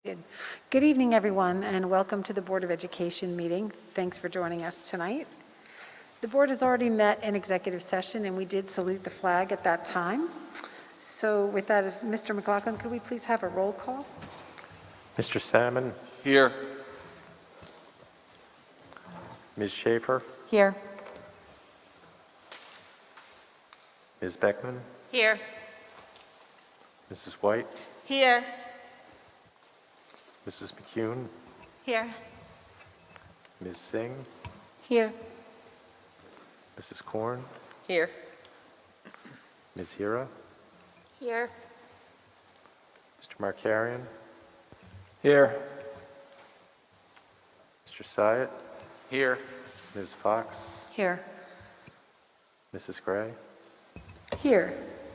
Good evening, everyone, and welcome to the Board of Education meeting. Thanks for joining us tonight. The board has already met in executive session, and we did salute the flag at that time. So with that, if Mr. McLaughlin, could we please have a roll call? Mr. Salmon. Here. Ms. Schaefer. Here. Ms. Beckman. Here. Mrs. White. Here. Mrs. McCune. Here. Ms. Singh. Here. Mrs. Korn. Here. Ms. Hira. Here. Mr. Markarian. Here. Mr. Syatt. Here. Ms. Fox. Here. Mrs. Gray. Here.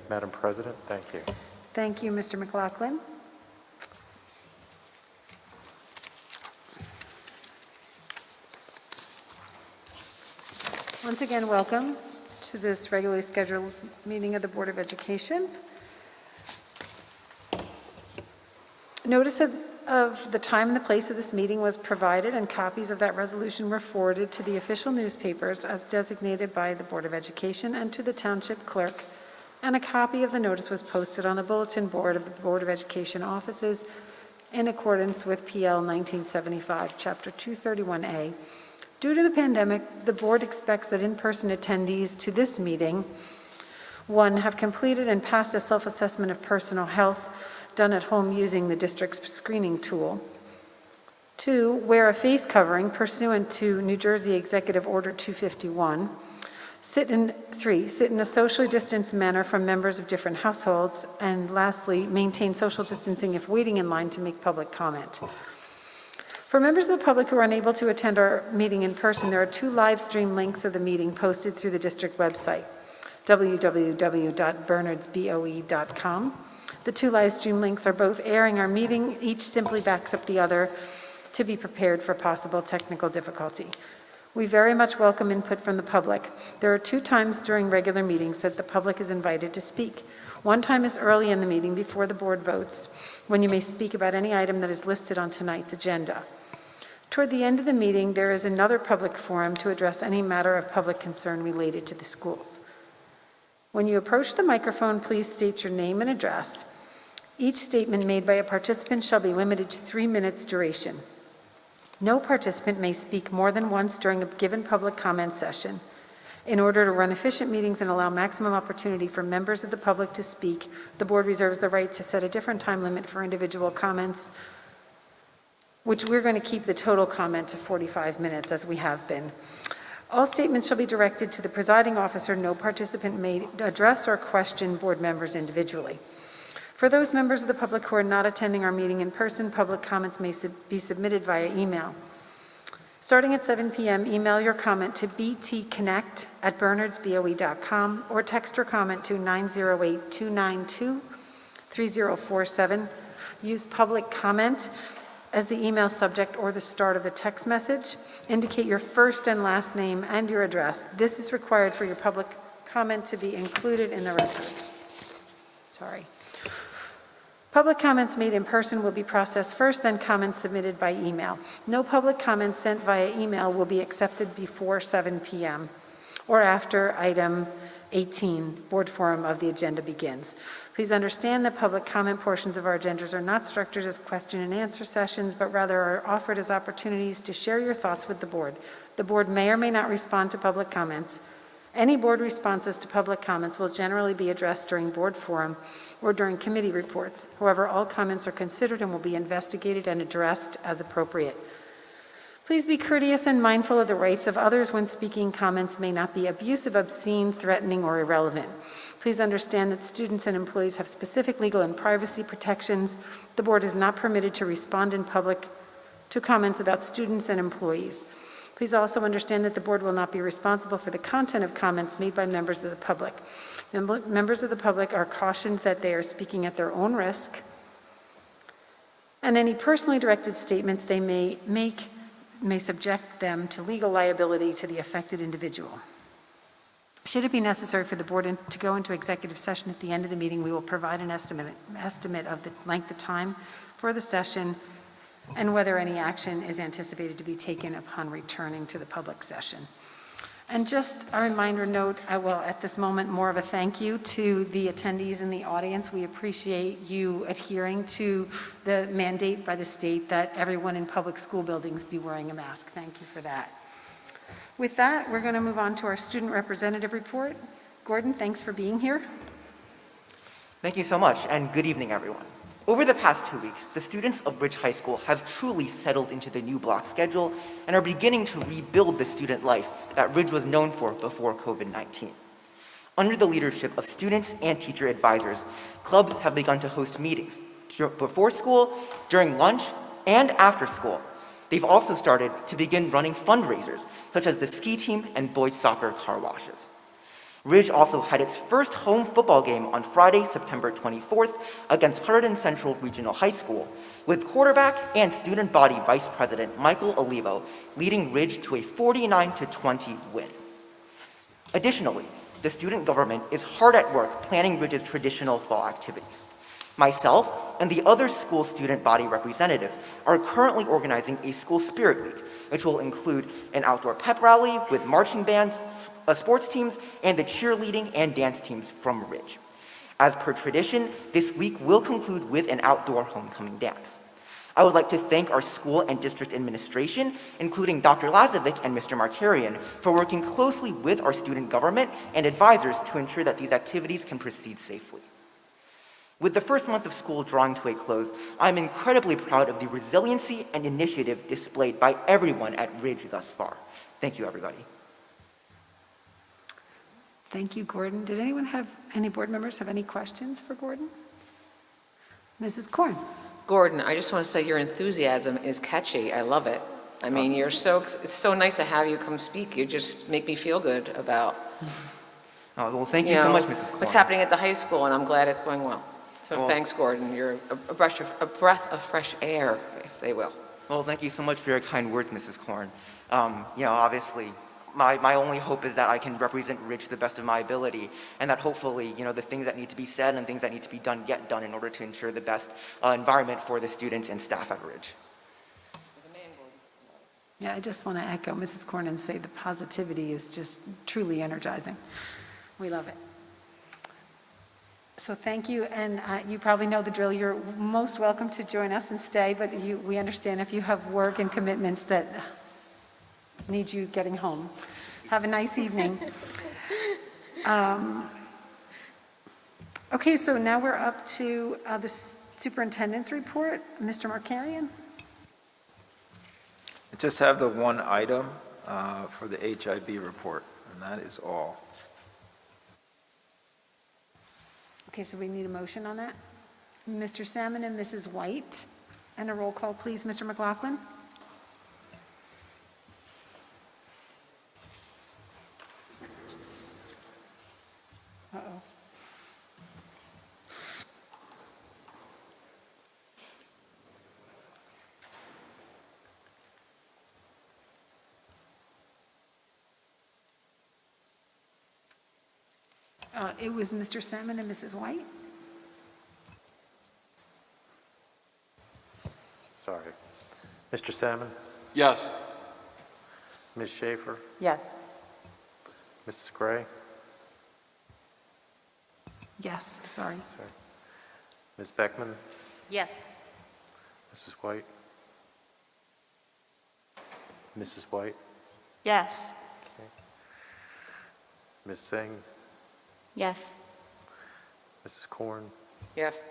Madam President, thank you. Thank you, Mr. McLaughlin. Once again, welcome to this regularly scheduled meeting of the Board of Education. Notice of the time and the place of this meeting was provided, and copies of that resolution were forwarded to the official newspapers as designated by the Board of Education and to the Township Clerk, and a copy of the notice was posted on the bulletin board of the Board of Education offices in accordance with PL 1975, Chapter 231A. Due to the pandemic, the board expects that in-person attendees to this meeting, 1, have completed and passed a self-assessment of personal health done at home using the district's screening tool. 2, wear a face covering pursuant to New Jersey Executive Order 251. 3, sit in a socially distanced manner from members of different households. And lastly, maintain social distancing if waiting in line to make public comment. For members of the public who are unable to attend our meeting in person, there are 2 live stream links of the meeting posted through the district website, www.bernardsboe.com. The 2 live stream links are both airing our meeting. Each simply backs up the other to be prepared for possible technical difficulty. We very much welcome input from the public. There are 2 times during regular meetings that the public is invited to speak. One time is early in the meeting before the board votes, when you may speak about any item that is listed on tonight's agenda. Toward the end of the meeting, there is another public forum to address any matter of public concern related to the schools. When you approach the microphone, please state your name and address. Each statement made by a participant shall be limited to 3 minutes duration. No participant may speak more than once during a given public comment session. In order to run efficient meetings and allow maximum opportunity for members of the public to speak, the board reserves the right to set a different time limit for individual comments, which we're going to keep the total comment to 45 minutes as we have been. All statements shall be directed to the presiding officer. No participant may address or question board members individually. For those members of the public who are not attending our meeting in person, public comments may be submitted via email. Starting at 7 p.m., email your comment to btconnect@bernardsboe.com or text your comment to 908-292-3047. Use public comment as the email subject or the start of the text message. Indicate your first and last name and your address. This is required for your public comment to be included in the record. Public comments made in person will be processed first, then comments submitted by email. No public comments sent via email will be accepted before 7 p.m. or after item 18, board forum of the agenda begins. Please understand that public comment portions of our agendas are not structured as question and answer sessions, but rather are offered as opportunities to share your thoughts with the board. The board may or may not respond to public comments. Any board responses to public comments will generally be addressed during board forum or during committee reports. However, all comments are considered and will be investigated and addressed as appropriate. Please be courteous and mindful of the rights of others when speaking. Comments may not be abusive, obscene, threatening, or irrelevant. Please understand that students and employees have specific legal and privacy protections. The board is not permitted to respond in public to comments about students and employees. Please also understand that the board will not be responsible for the content of comments made by members of the public. Members of the public are cautioned that they are speaking at their own risk, and any personally directed statements they may make may subject them to legal liability to the affected individual. Should it be necessary for the board to go into executive session at the end of the meeting, we will provide an estimate of the length of time for the session and whether any action is anticipated to be taken upon returning to the public session. And just a reminder note, I will at this moment more of a thank you to the attendees in the audience. We appreciate you adhering to the mandate by the state that everyone in public school buildings be wearing a mask. Thank you for that. With that, we're going to move on to our student representative report. Gordon, thanks for being here. Thank you so much, and good evening, everyone. Over the past 2 weeks, the students of Ridge High School have truly settled into the new block schedule and are beginning to rebuild the student life that Ridge was known for before COVID-19. Under the leadership of students and teacher advisors, clubs have begun to host meetings before school, during lunch, and after school. They've also started to begin running fundraisers, such as the ski team and boys soccer car washes. Ridge also had its first home football game on Friday, September 24th against Hunterdon Central Regional High School, with quarterback and student body vice president Michael Olivo leading Ridge to a 49-20 win. Additionally, the student government is hard at work planning Ridge's traditional fall activities. Myself and the other school student body representatives are currently organizing a school spirit week, which will include an outdoor pep rally with marching bands, sports teams, and the cheerleading and dance teams from Ridge. As per tradition, this week will conclude with an outdoor homecoming dance. I would like to thank our school and district administration, including Dr. Lazovic and Mr. Markarian, for working closely with our student government and advisors to ensure that these activities can proceed safely. With the first month of school drawing to a close, I'm incredibly proud of the resiliency and initiative displayed by everyone at Ridge thus far. Thank you, everybody. Thank you, Gordon. Did any board members have any questions for Gordon? Mrs. Korn. Gordon, I just want to say your enthusiasm is catchy. I love it. I mean, it's so nice to have you come speak. You just make me feel good about Well, thank you so much, Mrs. Korn. what's happening at the high school, and I'm glad it's going well. So thanks, Gordon. You're a breath of fresh air, if they will. Well, thank you so much for your kind words, Mrs. Korn. Obviously, my only hope is that I can represent Ridge to the best of my ability, and that hopefully, the things that need to be said and things that need to be done get done in order to ensure the best environment for the students and staff at Ridge. Yeah, I just want to echo Mrs. Korn and say the positivity is just truly energizing. We love it. So thank you, and you probably know the drill. You're most welcome to join us and stay, but we understand if you have work and commitments that need you getting home. Have a nice evening. Okay, so now we're up to the superintendent's report. Mr. Markarian? I just have the one item for the HIB report, and that is all. Okay, so we need a motion on that. Mr. Salmon and Mrs. White. And a roll call, please, Mr. McLaughlin. Uh-oh. It was Mr. Salmon and Mrs. White. Sorry. Mr. Salmon? Yes. Ms. Schaefer? Yes. Mrs. Gray? Yes, sorry. Ms. Beckman? Yes. Mrs. White? Mrs. White? Yes. Ms. Singh? Yes. Mrs. Korn? Yes.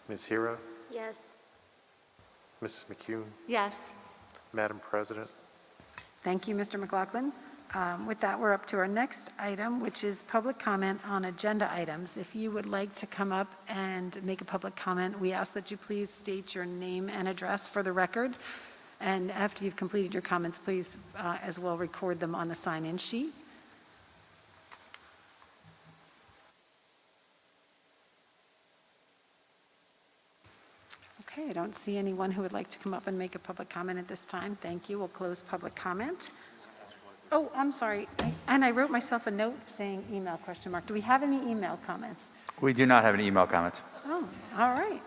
Ms. Hero? Yes. Mrs. McCune? Yes. Madam President? Thank you, Mr. McLaughlin. With that, we're up to our next item, which is public comment on agenda items. If you would like to come up and make a public comment, we ask that you please state your name and address for the record. And after you've completed your comments, please as well record them on the sign-in sheet. Okay, I don't see anyone who would like to come up and make a public comment at this time. Thank you. We'll close public comment. Oh, I'm sorry. I wrote myself a note saying email question mark. Do we have any email comments? We do not have any email comments. Oh, all right.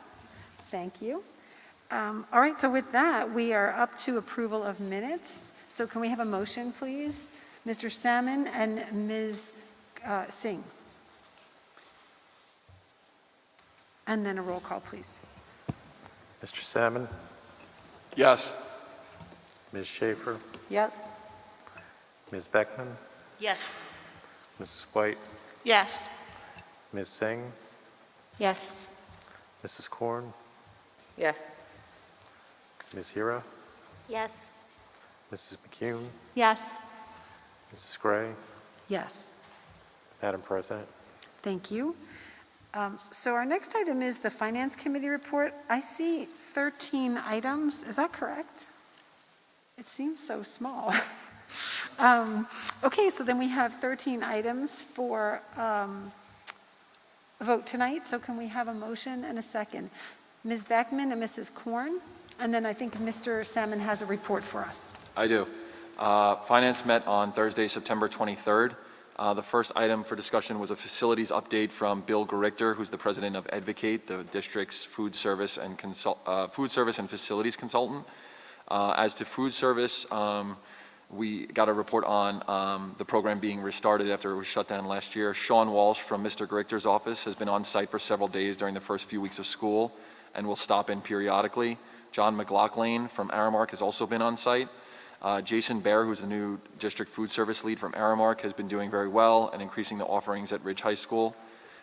Thank you. All right, so with that, we are up to approval of minutes. So can we have a motion, please? Mr. Salmon and Ms. Singh. And then a roll call, please. Mr. Salmon, Yes. Ms. Schaefer, Yes? Ms. Beckman, Yes. Mrs. White, Yes. Ms. Singh, Yes. Mrs. Korn, Yes. Ms. Hira, Yes. Mrs. McCune, Yes. Mrs. Gray, Yes. Madam President. Thank you. So our next item is the Finance Committee report. I see 13 items. Is that correct? It seems so small. Okay, so then we have 13 items for a vote tonight. So can we have a motion and a second? Ms. Beckman and Mrs. Korn, and then I think Mr. Salmon has a report for us. I do. Finance met on Thursday, September 23rd. The first item for discussion was a facilities update from Bill Gerichter, who's the president of Advocate, the district's food service and facilities consultant. As to food service, we got a report on the program being restarted after it was shut down last year. Sean Walsh from Mr. Gerichter's office has been on site for several days during the first few weeks of school and will stop in periodically. John McLaughlin from Aramark has also been on site. Jason Baer, who's the new district food service lead from Aramark, has been doing very well and increasing the offerings at Ridge High School.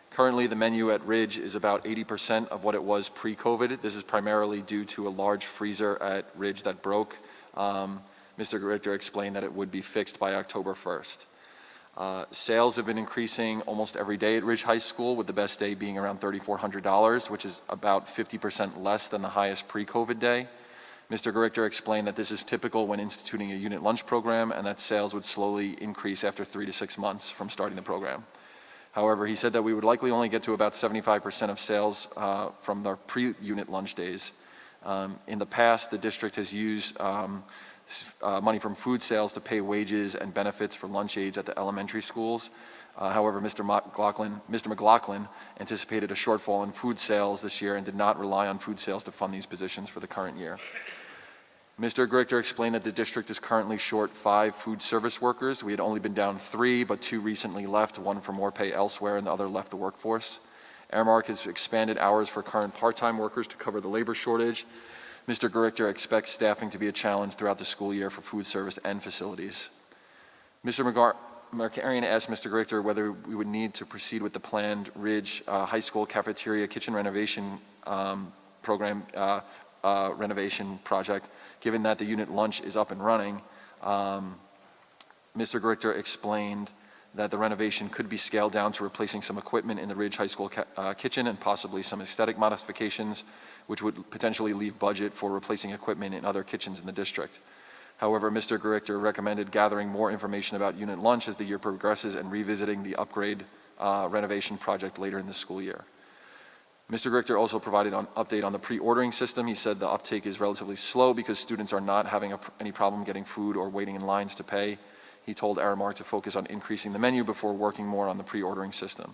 Currently, the menu at Ridge is about 80% of what it was pre-COVID. This is primarily due to a large freezer at Ridge that broke. Mr. Gerichter explained that it would be fixed by October 1st. Sales have been increasing almost every day at Ridge High School, with the best day being around $3,400, which is about 50% less than the highest pre-COVID day. Mr. Gerichter explained that this is typical when instituting a unit lunch program and that sales would slowly increase after 3 to 6 months from starting the program. However, he said that we would likely only get to about 75% of sales from their pre-unit lunch days. In the past, the district has used money from food sales to pay wages and benefits for lunch aides at the elementary schools. However, Mr. McLaughlin anticipated a shortfall in food sales this year and did not rely on food sales to fund these positions for the current year. Mr. Gerichter explained that the district is currently short 5 food service workers. We had only been down 3, but 2 recently left, one for more pay elsewhere and the other left the workforce. Aramark has expanded hours for current part-time workers to cover the labor shortage. Mr. Gerichter expects staffing to be a challenge throughout the school year for food service and facilities. Mr. Markarian asked Mr. Gerichter whether we would need to proceed with the planned Ridge High School cafeteria kitchen renovation program renovation project, given that the unit lunch is up and running. Mr. Gerichter explained that the renovation could be scaled down to replacing some equipment in the Ridge High School kitchen and possibly some aesthetic modifications, which would potentially leave budget for replacing equipment in other kitchens in the district. However, Mr. Gerichter recommended gathering more information about unit lunch as the year progresses and revisiting the upgrade renovation project later in the school year. Mr. Gerichter also provided an update on the pre-ordering system. He said the uptake is relatively slow because students are not having any problem getting food or waiting in lines to pay. He told Aramark to focus on increasing the menu before working more on the pre-ordering system.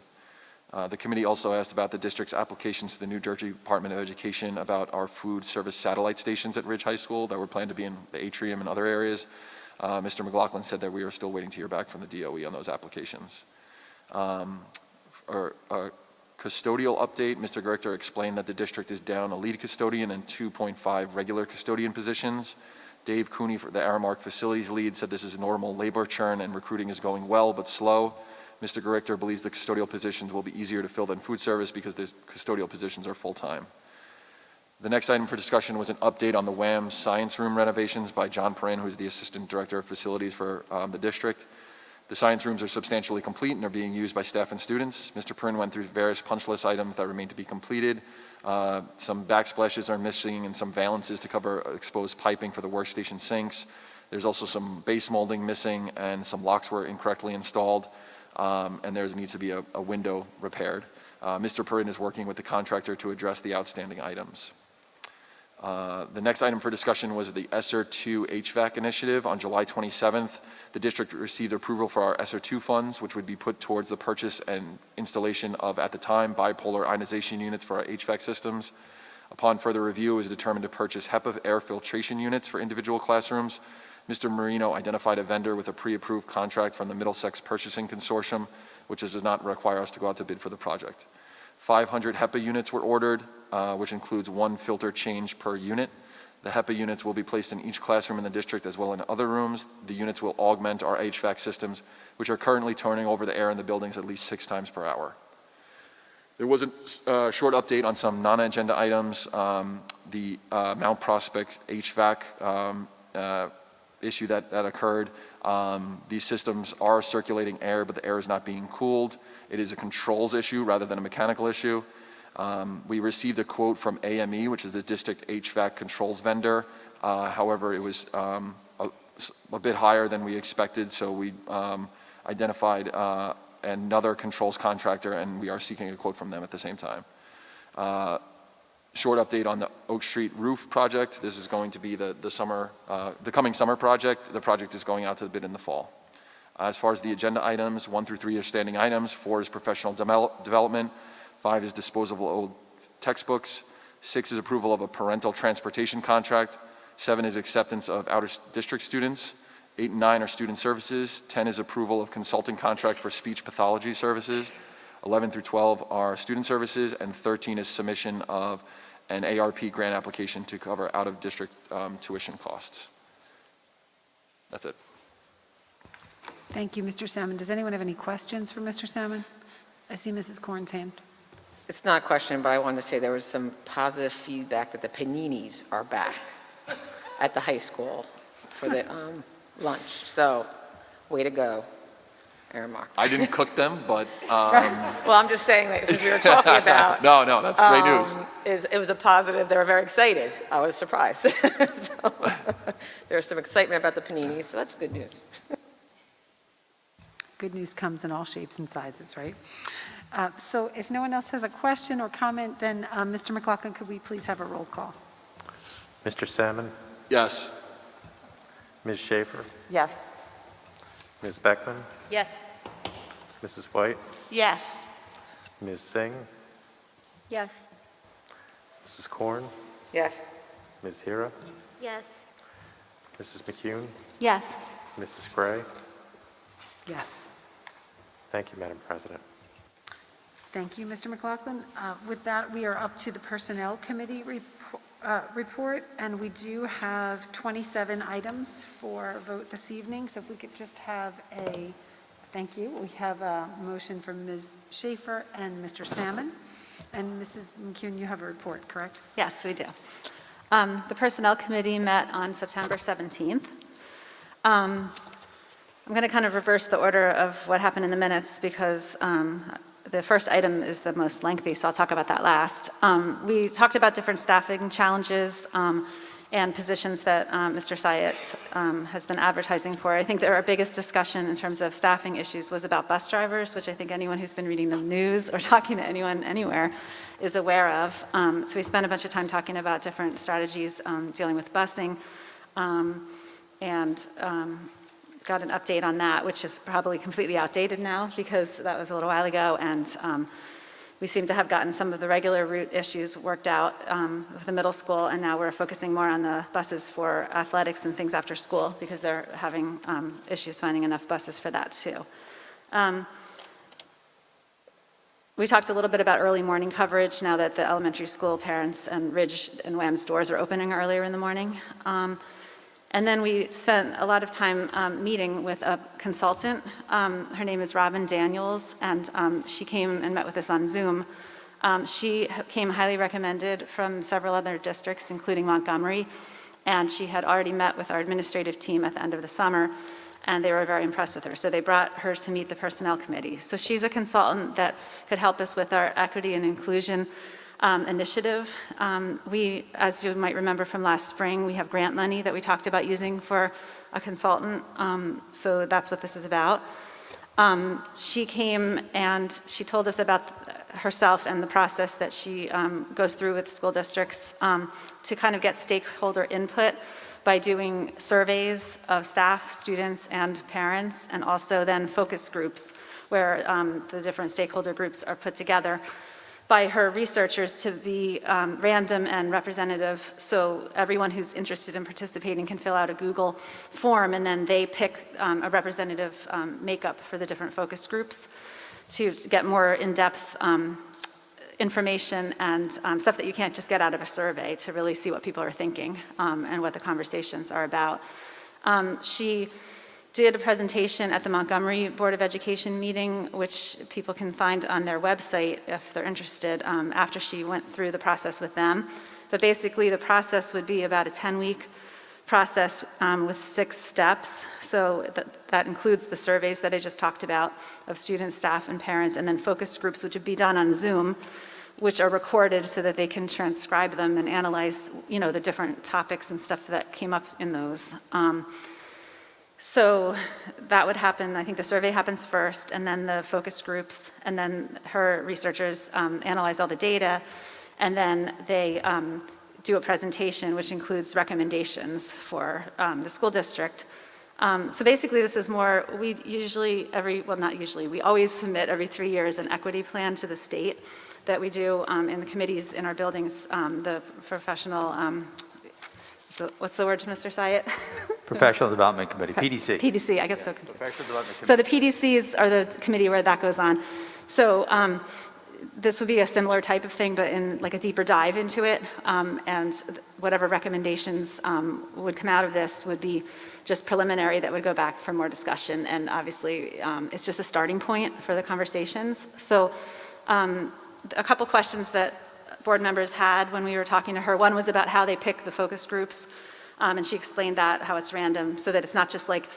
The committee also asked about the district's applications to the New Jersey Department of Education about our food service satellite stations at Ridge High School that were planned to be in the atrium and other areas. Mr. McLaughlin said that we are still waiting to hear back from the DOE on those applications. Custodial update, Mr. Gerichter explained that the district is down a lead custodian and 2.5 regular custodian positions. Dave Cooney, the Aramark facilities lead, said this is normal labor churn and recruiting is going well but slow. Mr. Gerichter believes the custodial positions will be easier to fill than food service because the custodial positions are full-time. The next item for discussion was an update on the WAM science room renovations by John Perrin, who's the Assistant Director of Facilities for the district. The science rooms are substantially complete and are being used by staff and students. Mr. Perrin went through various punch list items that remain to be completed. Some backsplashes are missing and some valances to cover exposed piping for the workstation sinks. There's also some base molding missing and some locks were incorrectly installed. And there needs to be a window repaired. Mr. Perrin is working with the contractor to address the outstanding items. The next item for discussion was the Sr2 Hvac Initiative. On July 27th, the district received approval for our Sr2 funds, which would be put towards the purchase and installation of, at the time, bipolar ionization units for our HVAC systems. Upon further review, it was determined to purchase HEPA air filtration units for individual classrooms. Mr. Marino identified a vendor with a pre-approved contract from the Middlesex Purchasing Consortium, which does not require us to go out to bid for the project. 500 HEPA units were ordered, which includes 1 filter change per unit. The HEPA units will be placed in each classroom in the district as well in other rooms. The units will augment our HVAC systems, which are currently turning over the air in the buildings at least 6 times per hour. There was a short update on some non-agenda items. The Mount Prospect HVAC issue that occurred. These systems are circulating air, but the air is not being cooled. It is a controls issue rather than a mechanical issue. We received a quote from AME, which is the district HVAC controls vendor. However, it was a bit higher than we expected, so we identified another controls contractor, and we are seeking a quote from them at the same time. Short update on the Oak Street roof project. This is going to be the coming summer project. The project is going out to the bid in the fall. As far as the agenda items, 1 through 3 are standing items. 4 is professional development. 5 is disposal of old textbooks. 6 is approval of a parental transportation contract. 7 is acceptance of out-of-district students. 8 and 9 are student services. 10 is approval of consulting contract for speech pathology services. 11 through 12 are student services, and 13 is submission of an ARP grant application to cover out-of-district tuition costs. That's it. Thank you, Mr. Salmon. Does anyone have any questions for Mr. Salmon? I see Mrs. Korn's hand. It's not a question, but I wanted to say there was some positive feedback that the paninis are back at the high school for the lunch. So, way to go, Aramark. I didn't cook them, but Well, I'm just saying that since we were talking about no, that's great news. It was a positive. They were very excited. I was surprised. So, there was some excitement about the paninis, so that's good news. Good news comes in all shapes and sizes, right? So if no one else has a question or comment, then Mr. McLaughlin, could we please have a roll call? Mr. Salmon, Yes. Ms. Schaefer, Yes. Ms. Beckman, Yes. Mrs. White, Yes. Ms. Singh, Yes. Mrs. Korn, Yes. Ms. Hira, Yes. Mrs. McCune, Yes. Mrs. Gray. Yes. Thank you, Madam President. Thank you, Mr. McLaughlin. With that, we are up to the Personnel Committee report, and we do have 27 items for vote this evening. So if we could just have thank you. We have a motion from Ms. Schaefer and Mr. Salmon. And Mrs. McCune, you have a report, correct? Yes, we do. The Personnel Committee met on September 17th. I'm going to kind of reverse the order of what happened in the minutes because the first item is the most lengthy, so I'll talk about that last. We talked about different staffing challenges and positions that Mr. Syed has been advertising for. I think that our biggest discussion in terms of staffing issues was about bus drivers, which I think anyone who's been reading the news or talking to anyone anywhere is aware of. So we spent a bunch of time talking about different strategies dealing with busing and got an update on that, which is probably completely outdated now because that was a little while ago, and we seem to have gotten some of the regular route issues worked out with the middle school, and now we're focusing more on the buses for athletics and things after school because they're having issues finding enough buses for that too. We talked a little bit about early morning coverage now that the elementary school parents and Ridge and WAM's doors are opening earlier in the morning. And then we spent a lot of time meeting with a consultant. Her name is Robin Daniels, and she came and met with us on Zoom. She came highly recommended from several other districts, including Montgomery, and she had already met with our administrative team at the end of the summer, and they were very impressed with her. So they brought her to meet the Personnel Committee. So she's a consultant that could help us with our equity and inclusion initiative. We, as you might remember from last spring, we have grant money that we talked about using for a consultant, so that's what this is about. She came and she told us about herself and the process that she goes through with school districts to kind of get stakeholder input by doing surveys of staff, students, and parents, and also then focus groups where the different stakeholder groups are put together by her researchers to be random and representative, so everyone who's interested in participating can fill out a Google form, and then they pick a representative makeup for the different focus groups to get more in-depth information and stuff that you can't just get out of a survey, to really see what people are thinking and what the conversations are about. She did a presentation at the Montgomery Board of Education meeting, which people can find on their website if they're interested, after she went through the process with them. But basically the process would be about a 10-week process with 6 steps. So that includes the surveys that I just talked about of students, staff, and parents, and then focus groups, which would be done on Zoom, which are recorded so that they can transcribe them and analyze, the different topics and stuff that came up in those. So that would happen. I think the survey happens first, and then the focus groups, and then her researchers analyze all the data, and then they do a presentation which includes recommendations for the school district. So basically this is more, we usually we always submit every 3 years an equity plan to the state that we do in the committees in our buildings, the professional, so what's the word, Mr. Syatt? Professional Development Committee, PDC. PDC, I get so confused. Professional Development Committee. So the PDCs are the committee where that goes on. So this would be a similar type of thing, but in like a deeper dive into it. And whatever recommendations would come out of this would be just preliminary that would go back for more discussion. And obviously, it's just a starting point for the conversations. So a couple questions that board members had when we were talking to her. One was about how they pick the focus groups. And she explained that, how it's random, so that it's not just like,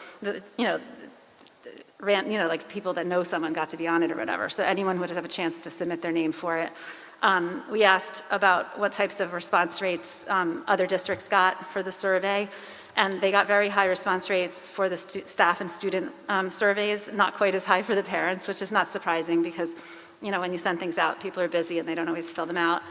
like people that know someone got to be on it or whatever. So anyone would have a chance to submit their name for it. We asked about what types of response rates other districts got for the survey. And they got very high response rates for the staff and student surveys, not quite as high for the parents, which is not surprising because, when you send things out, people are busy and they don't always fill them out.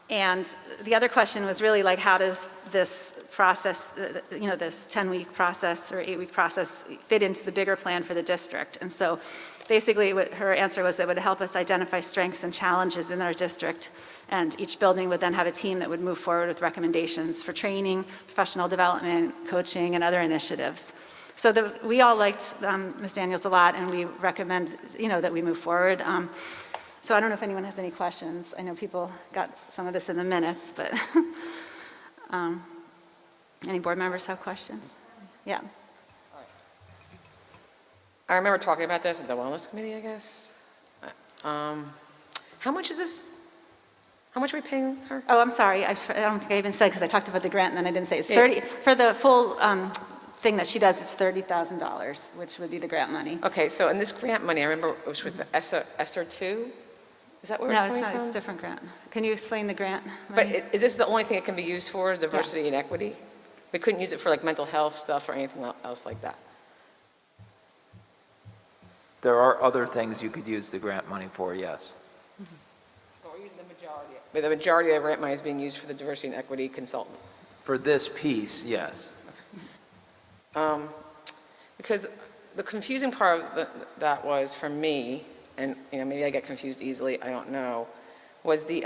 And the other question was really like, how does this process, this 10-week process or 8-week process fit into the bigger plan for the district? And so basically what her answer was, it would help us identify strengths and challenges in our district. And each building would then have a team that would move forward with recommendations for training, professional development, coaching, and other initiatives. So we all liked Ms. Daniels a lot, and we recommend, that we move forward. So I don't know if anyone has any questions. I know people got some of this in the minutes, but any board members have questions? Yeah. I remember talking about this at the Wellness Committee, I guess. How much is this? How much are we paying her? Oh, I'm sorry. I don't think I even said, because I talked about the grant and then I didn't say. It's 30, for the full thing that she does, it's $30,000, which would be the grant money. Okay, so in this grant money, I remember it was with the Sr2. Is that where it's No, coming it's not. from? It's a different grant. Can you explain the grant But money? is this the only thing it can be used for, diversity and equity? We couldn't use it for like mental health stuff or anything else like that? There are other things you could use the grant money for, yes. So we're using the majority. But the majority of the grant money is being used for the diversity and equity consultant. For this piece, yes. Because the confusing part of that was for me, and maybe I get confused easily, I don't know, was the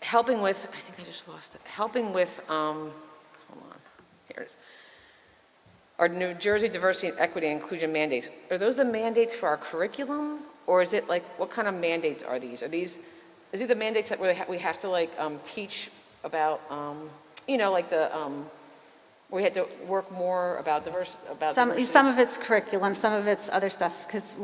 helping with, I think I just lost it, helping with, hold on, here it is. Our New Jersey diversity and equity and inclusion mandates. Are those the mandates for our curriculum? Or is it like, what kind of mandates are these? Is it the mandates that we have to like teach about, like the, we had to work more about diversity? Some of it's curriculum, some of it's other stuff, because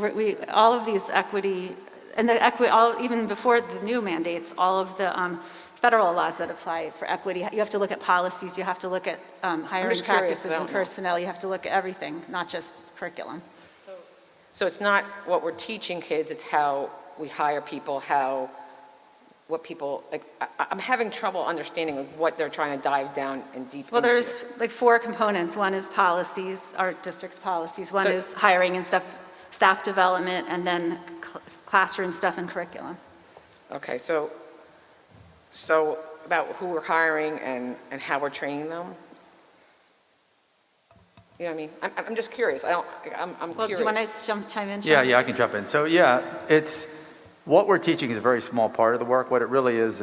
all of these equity, and the equity, even before the new mandates, all of the federal laws that apply for equity, you have to look at policies, you have to look at hiring practices and personnel, you have to look at everything, not just curriculum. So it's not what we're teaching kids, it's how we hire people, what people, like, I'm having trouble understanding like what they're trying to dive down and deep into. Well, there's like 4 components. One is policies, our district's policies. One is hiring and stuff, staff development, and then classroom stuff and curriculum. Okay, so about who we're hiring and how we're training them? You know what I mean? I'm just curious. I'm Well, curious. do you want to chime in? Yeah, I can jump in. So yeah, What we're teaching is a very small part of the work. What it really is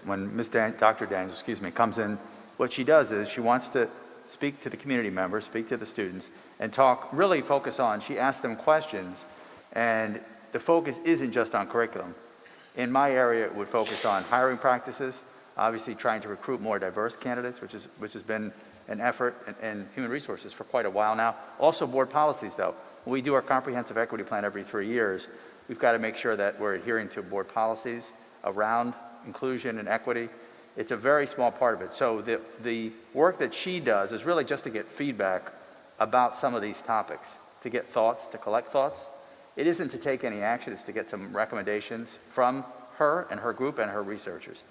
when Dr. Daniels, comes in, what she does is she wants to speak to the community members, speak to the students, and really focus on, she asks them questions, and the focus isn't just on curriculum. In my area, it would focus on hiring practices, obviously trying to recruit more diverse candidates, which has been an effort in human resources for quite a while now. Also board policies, though. When we do our comprehensive equity plan every 3 years, we've got to make sure that we're adhering to board policies around inclusion and equity. It's a very small part of it. So the work that she does is really just to get feedback about some of these topics, to get thoughts, to collect thoughts. It isn't to take any action, it's to get some recommendations from her and her group and her researchers.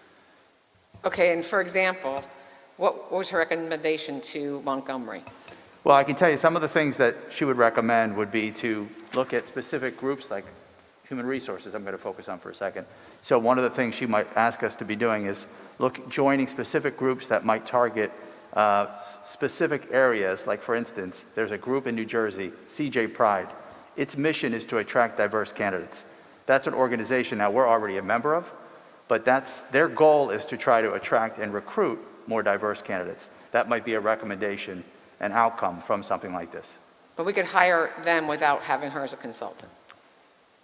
Okay, and for example, what was her recommendation to Montgomery? Well, I can tell you some of the things that she would recommend would be to look at specific groups like human resources, I'm going to focus on for a second. So one of the things she might ask us to be doing is joining specific groups that might target specific areas. Like for instance, there's a group in New Jersey, CJ Pride. Its mission is to attract diverse candidates. That's an organization now we're already a member of, but their goal is to try to attract and recruit more diverse candidates. That might be a recommendation, an outcome from something like this. But we could hire them without having her as a consultant.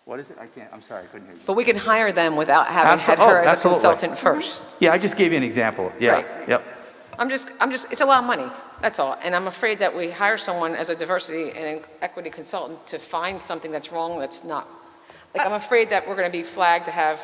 What is it? I'm sorry, I couldn't hear you. But we can hire them without having had her as a consultant first. Yeah, I just gave you an example. Yeah, Right. Yep. It's a lot of money, that's all. And I'm afraid that we hire someone as a diversity and equity consultant to find something that's wrong that's not. Like, I'm afraid that we're going to be flagged to have,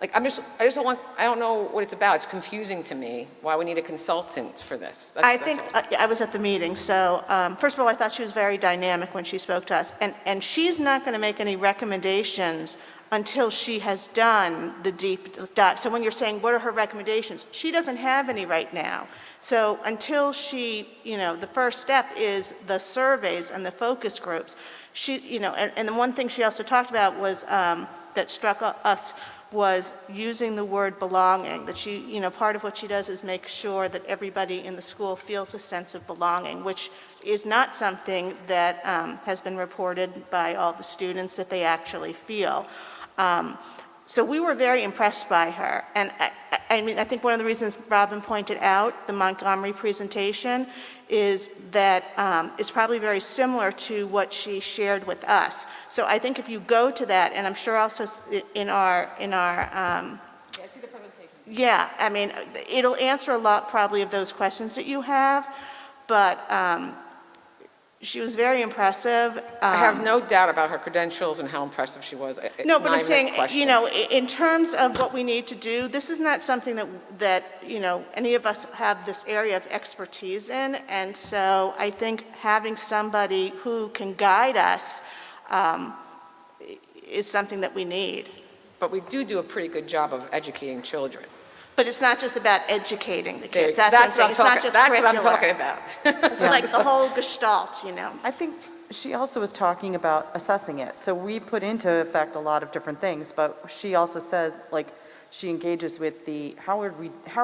like, I don't know what it's about. It's confusing to me why we need a consultant for this. I think, I was at the meeting, so first of all, I thought she was very dynamic when she spoke to us. And she's not going to make any recommendations until she has done the deep dive. So when you're saying, what are her recommendations? She doesn't have any right now. So until she, the first step is the surveys and the focus groups. She, and the one thing she also talked about was, that struck us, was using the word belonging, that she, part of what she does is make sure that everybody in the school feels a sense of belonging, which is not something that has been reported by all the students that they actually feel. So we were very impressed by her. And I think one of the reasons Robin pointed out the Montgomery presentation is that it's probably very similar to what she shared with us. So I think if you go to that, and I'm sure also in our I see the presentation. yeah, it'll answer a lot probably of those questions that you have, but she was very impressive. I have no doubt about her credentials and how impressive she was. No, but I'm saying, in terms of what we need to do, this is not something that any of us have this area of expertise in, and so I think having somebody who can guide us is something that we need. But we do a pretty good job of educating children. But it's not just about educating the kids. That's what I'm saying. It's not just That's curricular. what I'm talking about. It's like the whole gestalt, I think she also was talking about assessing it. So we put into effect a lot of different things, but she also said, she engages with how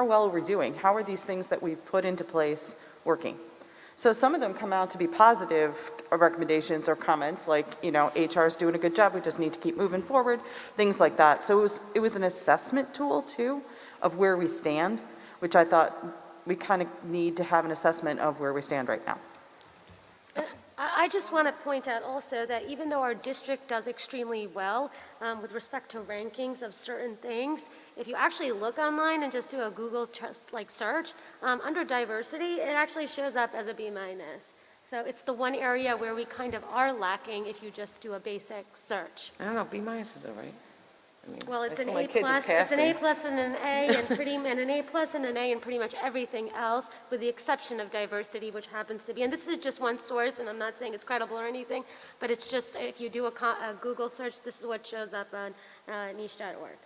well are we doing? How are these things that we've put into place working? So some of them come out to be positive recommendations or comments, like, HR is doing a good job, we just need to keep moving forward, things like that. So it was an assessment tool, too, of where we stand, which I thought we kind of need to have an assessment of where we stand right now. I just want to point out also that even though our district does extremely well with respect to rankings of certain things, if you actually look online and just do a Google search, under diversity, it actually shows up as a B-. So it's the one area where we kind of are lacking if you just do a basic search. I don't know, B- is all right. Well, it's an my A+, kids is it's an A+ passing. and an A, and an A+ and an A in pretty much everything else, with the exception of diversity, which happens to be, and this is just one source, and I'm not saying it's credible or anything, but it's just, if you do a Google search, this is what shows up on niche.org.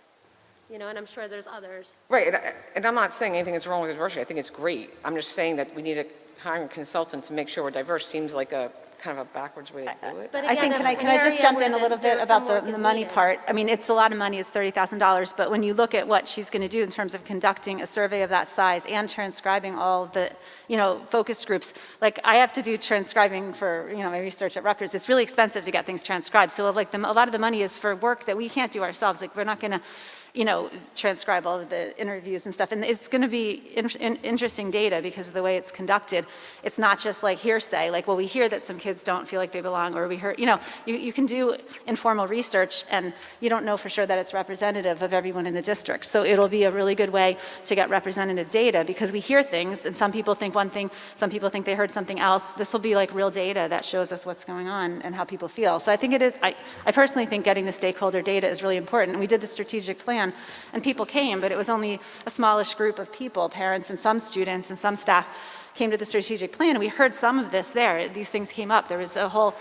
And I'm sure there's others. Right, and I'm not saying anything is wrong with diversity. I think it's great. I'm just saying that we need to hire a consultant to make sure we're diverse. Seems like a kind of a backwards way to do it. But I think, again, can I just area jump where in a little there bit is about some work the is money needed. part? I mean, it's a lot of money, it's $30,000, but when you look at what she's going to do in terms of conducting a survey of that size and transcribing all the, focus groups, like I have to do transcribing for, my research at Rutgers. It's really expensive to get things transcribed. So like a lot of the money is for work that we can't do ourselves. Like we're not going to, transcribe all of the interviews and stuff. And it's going to be interesting data because of the way it's conducted. It's not just like hearsay, like, well, we hear that some kids don't feel like they belong, or we heard, you can do informal research and you don't know for sure that it's representative of everyone in the district. So it'll be a really good way to get representative data because we hear things and some people think one thing, some people think they heard something else. This will be like real data that shows us what's going on and how people feel. So I think it is, I personally think getting the stakeholder data is really important. And we did the strategic plan and people came, but it was only a smallish group of people, parents and some students and some staff came to the strategic plan, and we heard some of this there. These things came up. There was a whole,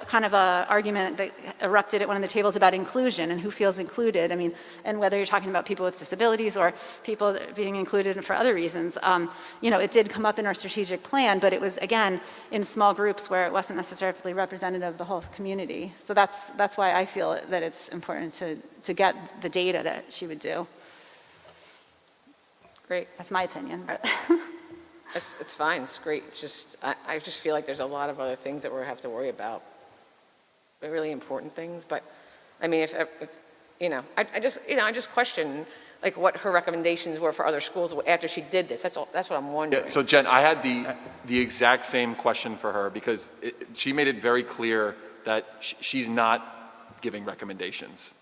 kind of a argument that erupted at one of the tables about inclusion and who feels included. I mean, and whether you're talking about people with disabilities or people being included for other reasons. It did come up in our strategic plan, but it was, again, in small groups where it wasn't necessarily representative of the whole community. So that's why I feel that it's important to get the data that she would do. Great. That's my opinion. It's fine, it's great. It's just, I just feel like there's a lot of other things that we have to worry about. They're really important things, but, I mean, I just question, like, what her recommendations were for other schools after she did this. That's what I'm wondering. Yeah, so Jen, I had the exact same question for her because she made it very clear that she's not giving recommendations.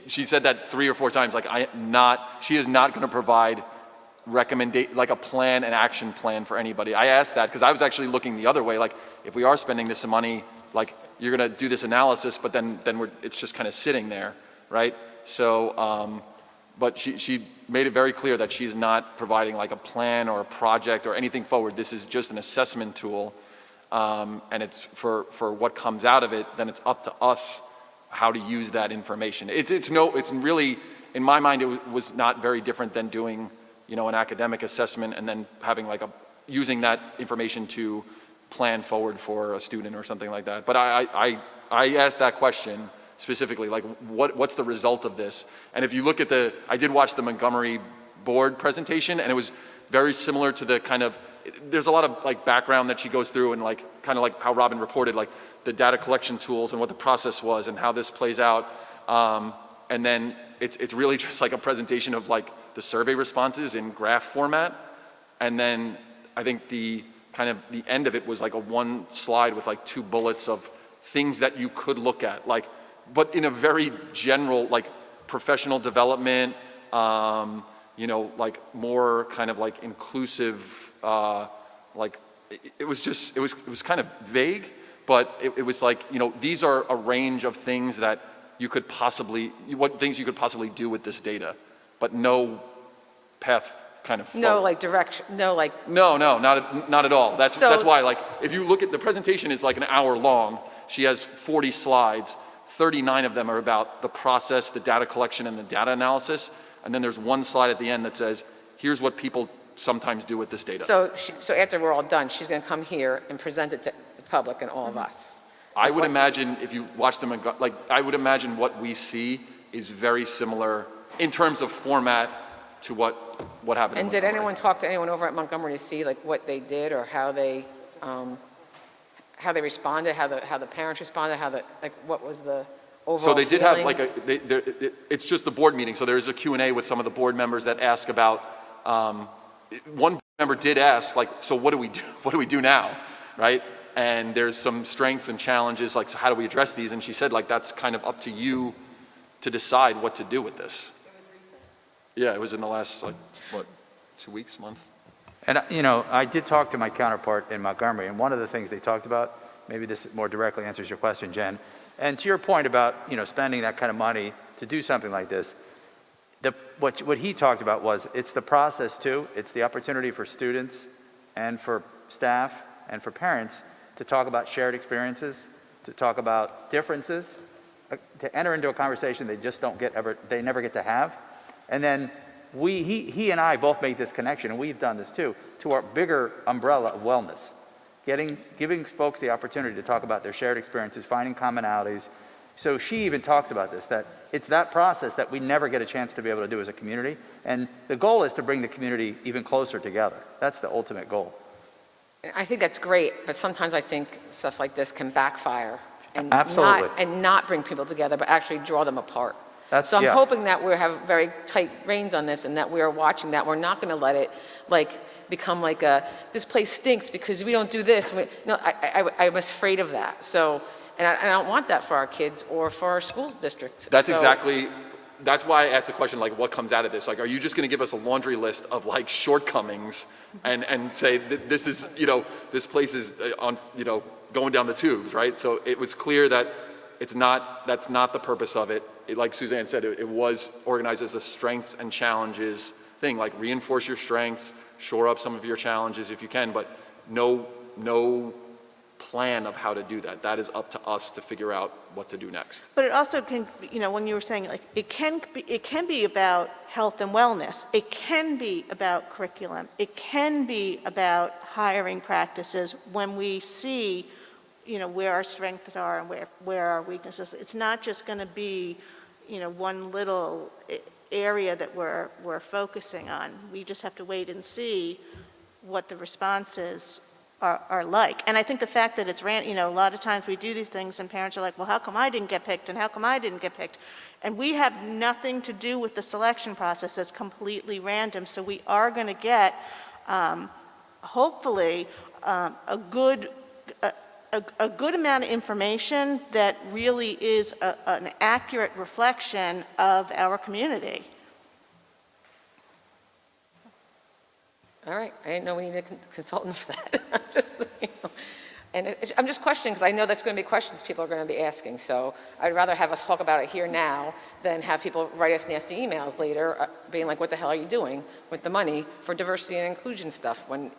She said that 3 or 4 times, like, she is not going to provide like a plan, an action plan for anybody. I asked that because I was actually looking the other way, like, if we are spending this money, like, you're going to do this analysis, but then it's just kind of sitting there, right? So, but she made it very clear that she's not providing like a plan or a project or anything forward. This is just an assessment tool, and it's for what comes out of it, then it's up to us how to use that information. It's really, in my mind, it was not very different than doing an academic assessment and then having using that information to plan forward for a student or something like that. But I asked that question specifically, like, what's the result of this? And if you look at I did watch the Montgomery board presentation, and it was very similar to the kind of, there's a lot of like background that she goes through and kind of like how Robin reported, like the data collection tools and what the process was and how this plays out. And then it's really just like a presentation of like the survey responses in graph format. And then I think the end of it was like a 1 slide with like 2 bullets of things that you could look at, but in a very general, like professional development, like more kind of like inclusive, it was kind of vague, but it was like, these are a range of things that you could possibly do with this data, but no path kind of forward. No, like direction, no, not at all. That's why, like, if you look at the presentation, is like an hour long. She has 40 slides. 39 of them are about the process, the data collection, and the data analysis. And then there's 1 slide at the end that says, here's what people sometimes do with this data. So after we're all done, she's going to come here and present it to the public and all of us. I would imagine if you watch them, I would imagine what we see is very similar in terms of format to what happened. And did anyone talk to anyone over at Montgomery to see like what they did or how they responded, how the parents responded, what was the overall So they did feeling? have it's just the board meeting. So there's a Q&A with some of the board members that ask about, one board member did ask, like, so what do we do? What do we do now, right? And there's some strengths and challenges, like, so how do we address these? And she said, like, that's kind of up to you to decide what to do with this. Yeah, it was in the last, 2 weeks, month? And, I did talk to my counterpart in Montgomery, and one of the things they talked about, maybe this more directly answers your question, Jen, and to your point about, spending that kind of money to do something like this, what he talked about was it's the process too. It's the opportunity for students and for staff and for parents to talk about shared experiences, to talk about differences, to enter into a conversation they never get to have. And then he and I both made this connection, and we've done this too, to our bigger umbrella of wellness. giving folks the opportunity to talk about their shared experiences, finding commonalities. So she even talks about this, that it's that process that we never get a chance to be able to do as a community. And the goal is to bring the community even closer together. That's the ultimate goal. I think that's great, but sometimes I think stuff like this can backfire and Absolutely. not bring people together, but actually draw them apart. So I'm yeah. hoping that we have very tight reins on this and that we're watching that. We're not going to let it become like this place stinks because we don't do this. No, I'm afraid of that. So, and I don't want that for our kids or for our school district. That's why I asked the question, like, what comes out of this? Like, are you just going to give us a laundry list of, like, shortcomings and say that this is, this place is on, going down the tubes, right? So it was clear that that's not the purpose of it. Like Suzanne said, it was organized as a strengths and challenges thing, like reinforce your strengths, shore up some of your challenges if you can, but no plan of how to do that. That is up to us to figure out what to do next. But it also can, when you were saying, like, it can be about health and wellness. It can be about curriculum. It can be about hiring practices when we see, where our strengths are and where our weaknesses. It's not just going to be, one little area that we're focusing on. We just have to wait and see what the responses are like. And I think the fact that it's a lot of times we do these things and parents are like, well, how come I didn't get picked and how come I didn't get picked? And we have nothing to do with the selection process. It's completely random. So we are going to get, hopefully, a good amount of information that really is an accurate reflection of our community. All right, I didn't know we needed a consultant for that. I'm just questioning because I know that's going to be questions people are going to be asking. So I'd rather have us talk about it here now than have people write us nasty emails later being like, what the hell are you doing with the money for diversity and inclusion stuff when,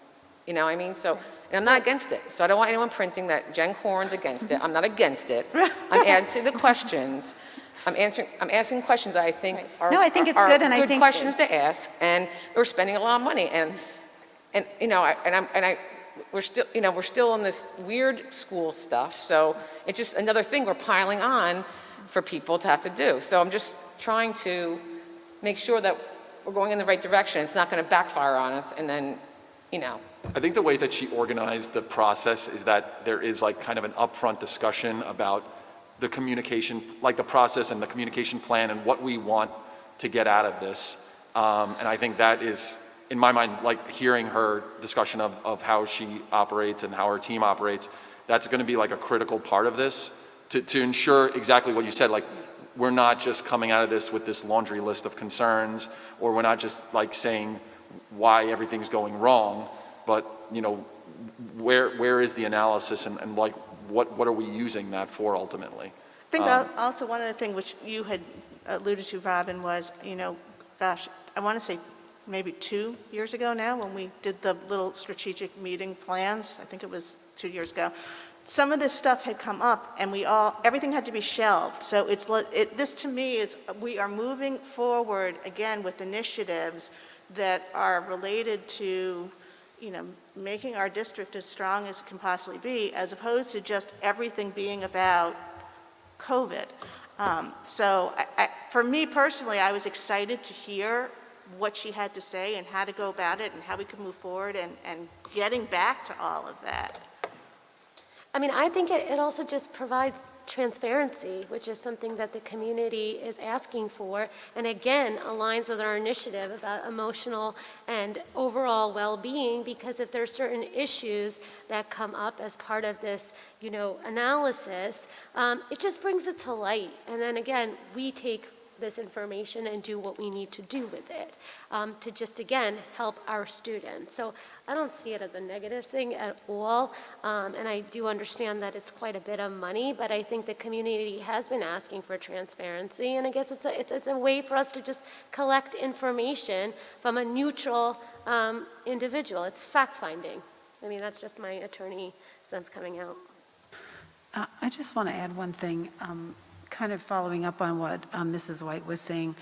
you know what I mean? So, and I'm not against it. So I don't want anyone printing that Jen Corn's against it. I'm not against it. I'm answering the questions. I'm asking questions I think are No, I think it's good, and I good think questions to ask, and we're spending a lot of money, and we're still in this weird school stuff, so it's just another thing we're piling on for people to have to do. So I'm just trying to make sure that we're going in the right direction. It's not going to backfire on us, and then, I think the way that she organized the process is that there is like kind of an upfront discussion about the communication, like the process and the communication plan and what we want to get out of this. And I think that is, in my mind, like hearing her discussion of how she operates and how her team operates, that's going to be like a critical part of this to ensure exactly what you said, like we're not just coming out of this with this laundry list of concerns, or we're not just like saying why everything's going wrong, but where is the analysis and like what are we using that for ultimately? I think also one other thing which you had alluded to, Robin, was, I want to say maybe 2 years ago now when we did the little strategic meeting plans. I think it was 2 years ago. Some of this stuff had come up and everything had to be shelved. So this to me is, we are moving forward again with initiatives that are related to making our district as strong as it can possibly be, as opposed to just everything being about COVID. So for me personally, I was excited to hear what she had to say and how to go about it and how we could move forward and getting back to all of that. I mean, I think it also just provides transparency, which is something that the community is asking for, and again, aligns with our initiative about emotional and overall well-being, because if there are certain issues that come up as part of this, analysis, it just brings it to light. And then again, we take this information and do what we need to do with it to just, again, help our students. So I don't see it as a negative thing at all. And I do understand that it's quite a bit of money, but I think the community has been asking for transparency. And I guess it's a way for us to just collect information from a neutral individual. It's fact-finding. I mean, that's just my attorney sense coming out. I just want to add one thing. Kind of following up on what Mrs. White was saying.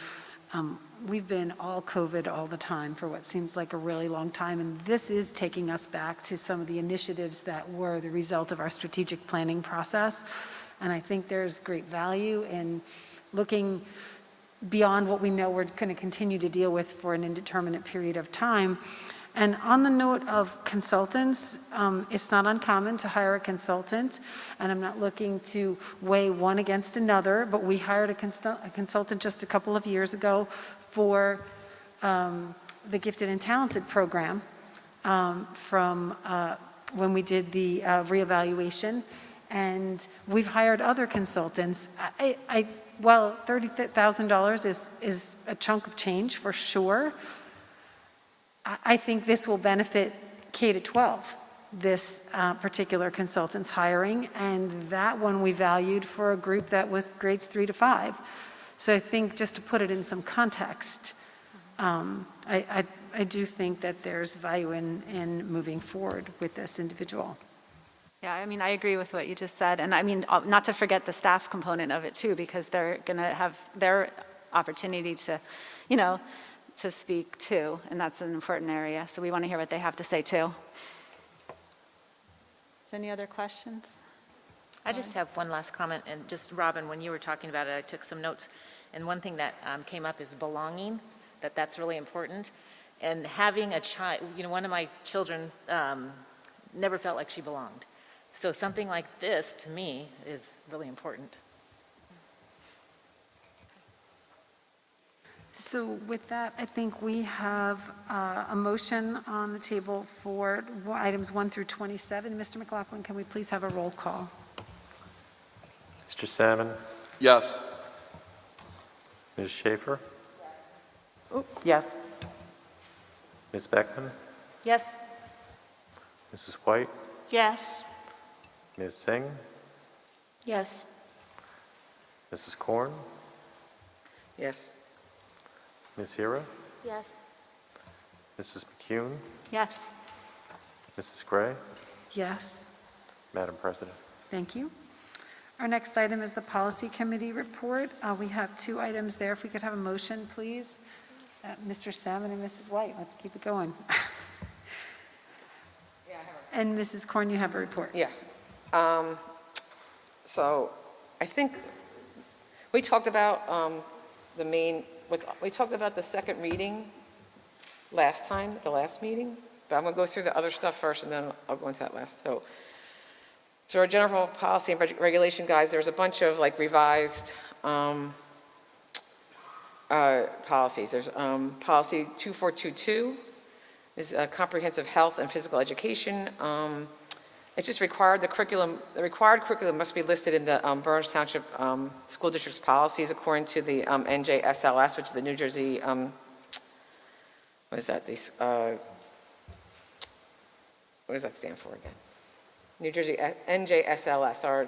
we've been all COVID all the time for what seems like a really long time, and this is taking us back to some of the initiatives that were the result of our strategic planning process. And I think there's great value in looking beyond what we know we're going to continue to deal with for an indeterminate period of time. And on the note of consultants, it's not uncommon to hire a consultant, and I'm not looking to weigh one against another, but we hired a consultant just a couple of years ago for the Gifted and Talented program from when we did the reevaluation, and we've hired other consultants. Well, $30,000 is a chunk of change for sure. I think this will benefit K-12, this particular consultant's hiring, and that one we valued for a group that was grades 3 to 5. So I think just to put it in some context, I do think that there's value in moving forward with this individual. Yeah, I mean, I agree with what you just said. And I mean, not to forget the staff component of it too, because they're going to have their opportunity to, to speak too, and that's an important area. So we want to hear what they have to say too. Any other questions? I just have one last comment, and just, Robin, when you were talking about it, I took some notes, and one thing that came up is belonging, that's really important. And having a child, one of my children never felt like she belonged. So something like this, to me, is really important. So with that, I think we have a motion on the table for items 1 through 27. Mr. McLaughlin, can we please have a roll call? Mr. Salmon, Yes. Ms. Schaefer, Yes. Ms. Beckman, Yes. Mrs. White, Yes. Ms. Singh, Yes. Mrs. Korn, Yes. Ms. Hira, Yes. Mrs. McCune, Yes. Mrs. Gray, Yes. Madam President. Thank you. Our next item is the Policy Committee report. We have 2 items there. If we could have a motion, please. Mr. Salmon and Mrs. White, let's keep it going. And Mrs. Korn, you have a report. Yeah. So I think we talked about we talked about the second reading last time, at the last meeting, but I'm going to go through the other stuff first, and then I'll go into that last. So our general policy and regulation guides, there's a bunch of revised policies. There's policy 2422 is comprehensive health and physical education. It's just required, the required curriculum must be listed in the Burns Township School District's policies according to the NJSLS, which is the New Jersey, what is that? What does that stand for again? New Jersey NJSLS, our,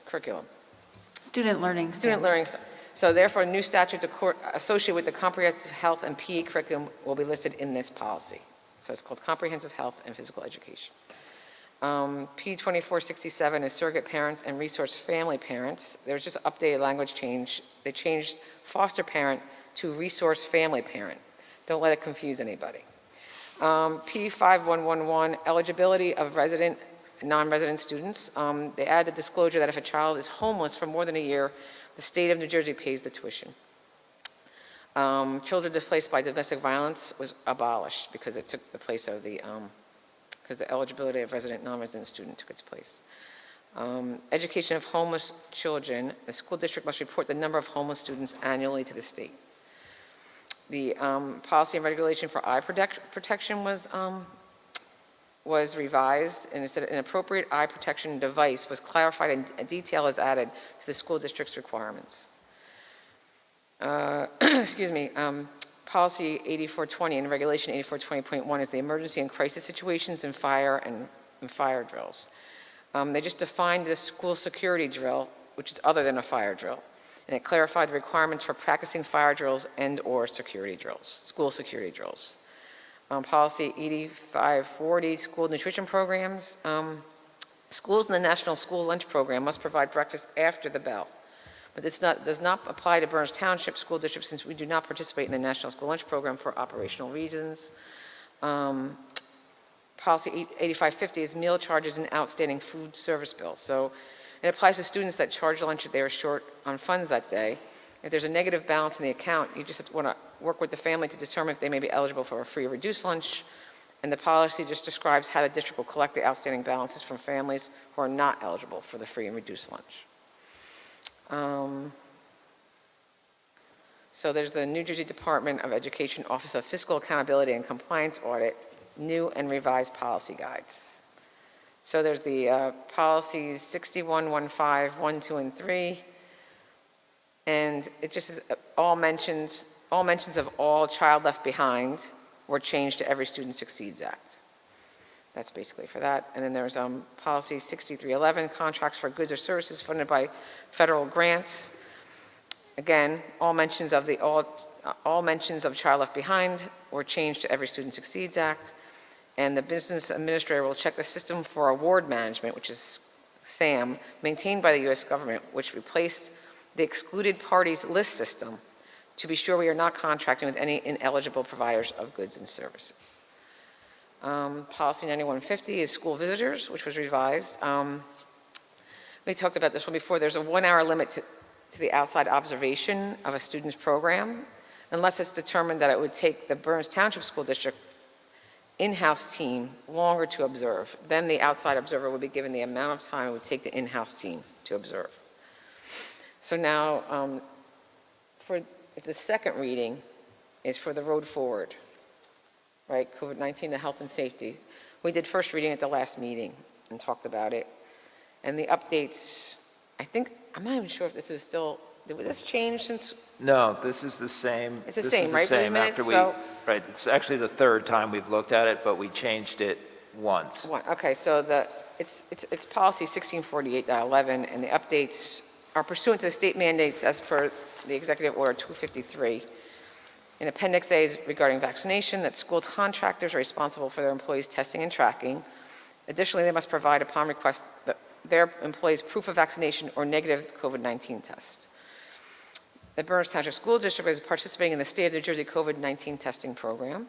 curriculum. Student learning. Student learning. So therefore, new statutes associated with the comprehensive health and PE curriculum will be listed in this policy. So it's called Comprehensive Health and Physical Education. P2467 is surrogate parents and resource family parents. There's just updated language change. They changed foster parent to resource family parent. Don't let it confuse anybody. P5111, eligibility of resident and non-resident students. They added disclosure that if a child is homeless for more than a year, the state of New Jersey pays the tuition. Children displaced by domestic violence was abolished because it took the place of because the eligibility of resident, non-resident student took its place. Education of homeless children, the school district must report the number of homeless students annually to the state. The policy and regulation for eye protection was revised, and it said an appropriate eye protection device was clarified and a detail is added to the school district's requirements. Excuse me. Policy 8420 and Regulation 8420.1 is the emergency and crisis situations and fire drills. They just defined the school security drill, which is other than a fire drill, and it clarified the requirements for practicing fire drills and/or security drills, school security drills. Policy 8540, school nutrition programs. Schools in the National School Lunch Program must provide breakfast after the bell. But this does not apply to Burns Township School District since we do not participate in the National School Lunch Program for operational reasons. Policy 8550 is meal charges and outstanding food service bills. So it applies to students that charge lunch if they are short on funds that day. If there's a negative balance in the account, you just want to work with the family to determine if they may be eligible for a free or reduced lunch. And the policy just describes how the district will collect the outstanding balances from families who are not eligible for the free and reduced lunch. So there's the New Jersey Department of Education Office of Fiscal Accountability and Compliance Audit, new and revised policy guides. So there's the policies 6115, 1, 2, and 3. And it just is all mentions of all child left behind were changed to Every Student Succeeds Act. That's basically for that. And then there's policy 6311, contracts for goods or services funded by federal grants. Again, all mentions of child left behind were changed to Every Student Succeeds Act. And the business administrator will check the system for award management, which is SAM, maintained by the U.S. government, which replaced the excluded parties list system to be sure we are not contracting with any ineligible providers of goods and services. Policy 9150 is school visitors, which was revised. We talked about this one before. There's a 1-hour limit to the outside observation of a student's program, unless it's determined that it would take the Burns Township School District in-house team longer to observe. Then the outside observer would be given the amount of time it would take the in-house team to observe. So now, for the second reading is for the road forward, right? COVID-19, the health and safety. We did first reading at the last meeting and talked about it. And the updates, I'm not even sure if this is still, did this change since? No, this is the same. It's the This same, is right, for the same minutes? after we, So- right, it's actually the third time we've looked at it, but we changed it once. Okay, so it's policy 1648.11, and the updates are pursuant to the state mandates as per the Executive Order 253. In Appendix A is regarding vaccination, that school contractors are responsible for their employees' testing and tracking. Additionally, they must provide upon request their employees proof of vaccination or negative COVID-19 test. The Burns Township School District is participating in the State of New Jersey COVID-19 testing program.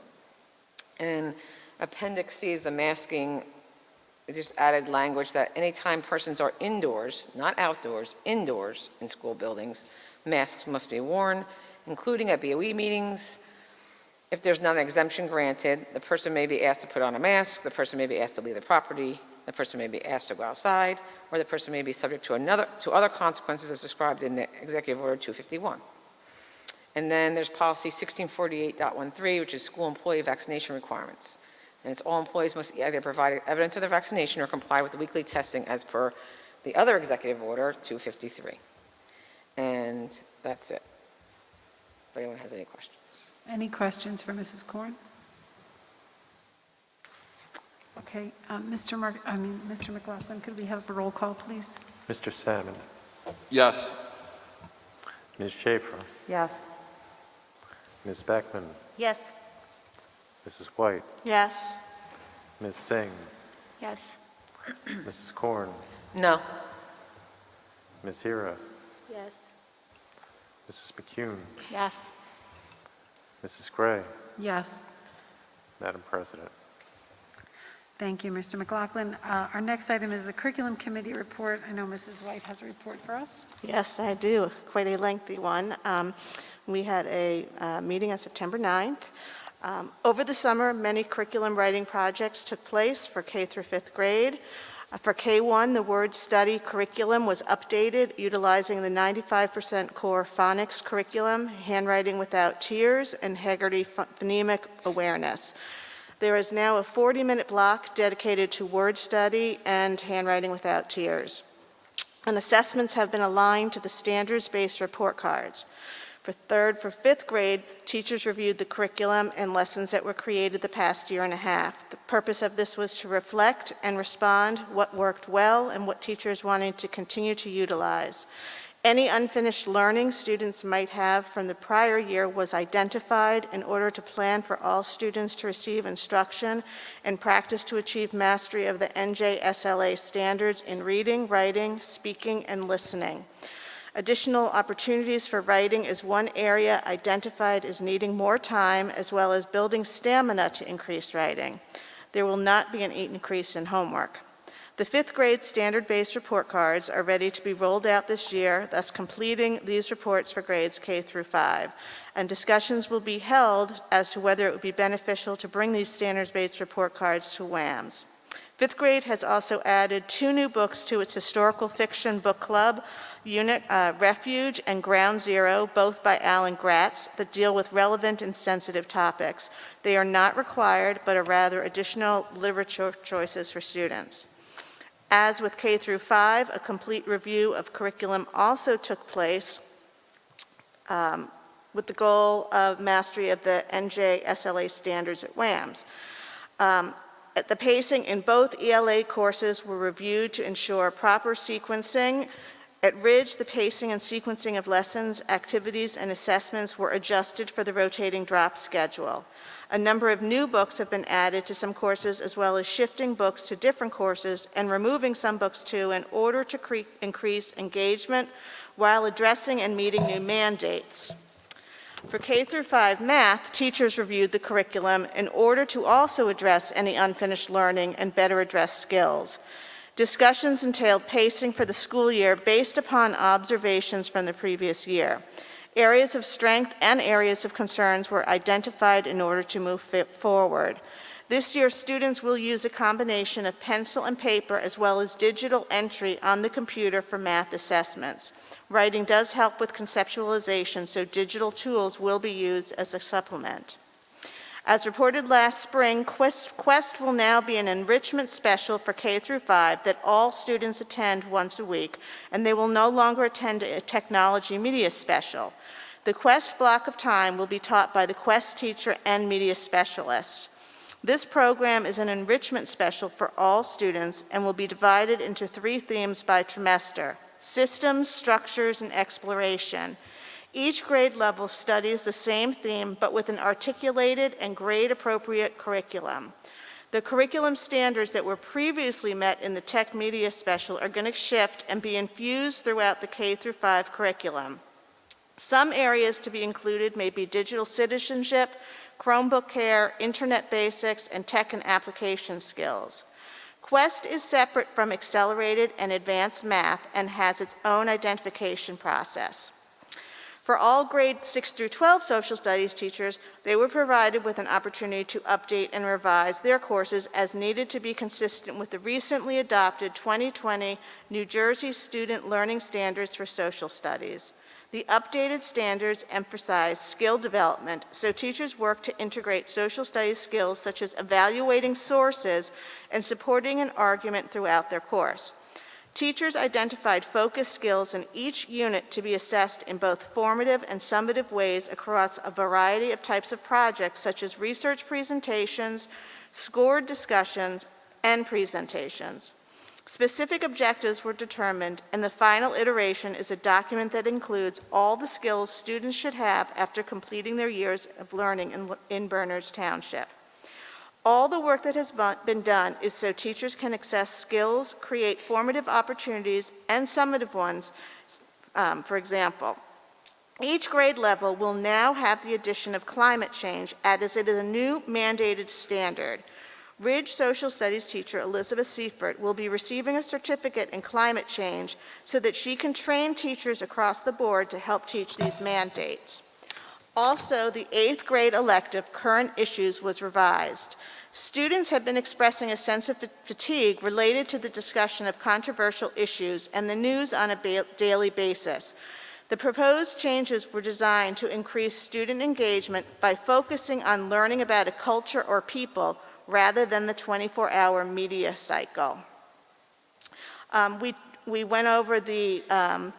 And Appendix C is the masking. It just added language that anytime persons are indoors, not outdoors, indoors in school buildings, masks must be worn, including at BOE meetings. If there's not an exemption granted, the person may be asked to put on a mask, the person may be asked to leave the property, the person may be asked to go outside, or the person may be subject to other consequences as described in the Executive Order 251. And then there's policy 1648.13, which is school employee vaccination requirements. And it's all employees must either provide evidence of their vaccination or comply with the weekly testing as per the other Executive Order 253. And that's it. If anyone has any questions. Any questions for Mrs. Korn? Okay, Mr. McLaughlin, could we have a roll call, please? Mr. Salmon, Yes. Ms. Schaefer, Yes. Ms. Beckman, Yes. Mrs. White, Yes. Ms. Singh, Yes. Mrs. Korn, No. Ms. Hira, Yes. Mrs. McCune, Yes. Mrs. Gray, Yes. Madam President. Thank you, Mr. McLaughlin. Our next item is the Curriculum Committee report. I know Mrs. White has a report for us. Yes, I do. Quite a lengthy one. We had a meeting on September 9th. Over the summer, many curriculum writing projects took place for K through 5th grade. For K1, the word study curriculum was updated utilizing the 95% core phonics curriculum, handwriting without tears, and Haggerty phonemic awareness. There is now a 40-minute block dedicated to word study and handwriting without tears. And assessments have been aligned to the standards-based report cards. For 5th grade, teachers reviewed the curriculum and lessons that were created the past year and a half. The purpose of this was to reflect and respond what worked well and what teachers wanted to continue to utilize. Any unfinished learning students might have from the prior year was identified in order to plan for all students to receive instruction and practice to achieve mastery of the NJSLA standards in reading, writing, speaking, and listening. Additional opportunities for writing is one area identified as needing more time, as well as building stamina to increase writing. There will not be an increase in homework. The 5th grade standard-based report cards are ready to be rolled out this year, thus completing these reports for grades K through 5. And discussions will be held as to whether it would be beneficial to bring these standards-based report cards to WAMS. 5th grade has also added 2 new books to its historical fiction book club unit, Refuge and Ground Zero, both by Alan Gratz, that deal with relevant and sensitive topics. They are not required, but are rather additional literature choices for students. As with K through 5, a complete review of curriculum also took place with the goal of mastery of the NJSLA standards at WAMS. The pacing in both ELA courses were reviewed to ensure proper sequencing. At Ridge, the pacing and sequencing of lessons, activities, and assessments were adjusted for the rotating drop schedule. A number of new books have been added to some courses, as well as shifting books to different courses and removing some books too, in order to increase engagement while addressing and meeting new mandates. For K through 5 math, teachers reviewed the curriculum in order to also address any unfinished learning and better address skills. Discussions entailed pacing for the school year based upon observations from the previous year. Areas of strength and areas of concerns were identified in order to move forward. This year, students will use a combination of pencil and paper as well as digital entry on the computer for math assessments. Writing does help with conceptualization, so digital tools will be used as a supplement. As reported last spring, Quest will now be an enrichment special for K through 5 that all students attend once a week, and they will no longer attend a technology media special. The Quest block of time will be taught by the Quest teacher and media specialist. This program is an enrichment special for all students and will be divided into 3 themes by trimester: systems, structures, and exploration. Each grade level studies the same theme, but with an articulated and grade-appropriate curriculum. The curriculum standards that were previously met in the Tech Media Special are going to shift and be infused throughout the K through 5 curriculum. Some areas to be included may be digital citizenship, Chromebook care, internet basics, and tech and application skills. Quest is separate from accelerated and advanced math and has its own identification process. For all grade 6 through 12 social studies teachers, they were provided with an opportunity to update and revise their courses as needed to be consistent with the recently adopted 2020 New Jersey Student Learning Standards for Social Studies. The updated standards emphasize skill development, so teachers work to integrate social studies skills such as evaluating sources and supporting an argument throughout their course. Teachers identified focus skills in each unit to be assessed in both formative and summative ways across a variety of types of projects such as research presentations, scored discussions, and presentations. Specific objectives were determined, and the final iteration is a document that includes all the skills students should have after completing their years of learning in Berners Township. All the work that has been done is so teachers can access skills, create formative opportunities, and summative ones, for example. Each grade level will now have the addition of climate change, as it is a new mandated standard. Ridge Social Studies teacher Elizabeth Seifert will be receiving a certificate in climate change so that she can train teachers across the board to help teach these mandates. Also, the 8th grade elective, Current Issues, was revised. Students have been expressing a sense of fatigue related to the discussion of controversial issues and the news on a daily basis. The proposed changes were designed to increase student engagement by focusing on learning about a culture or people rather than the 24-hour media cycle. We went over the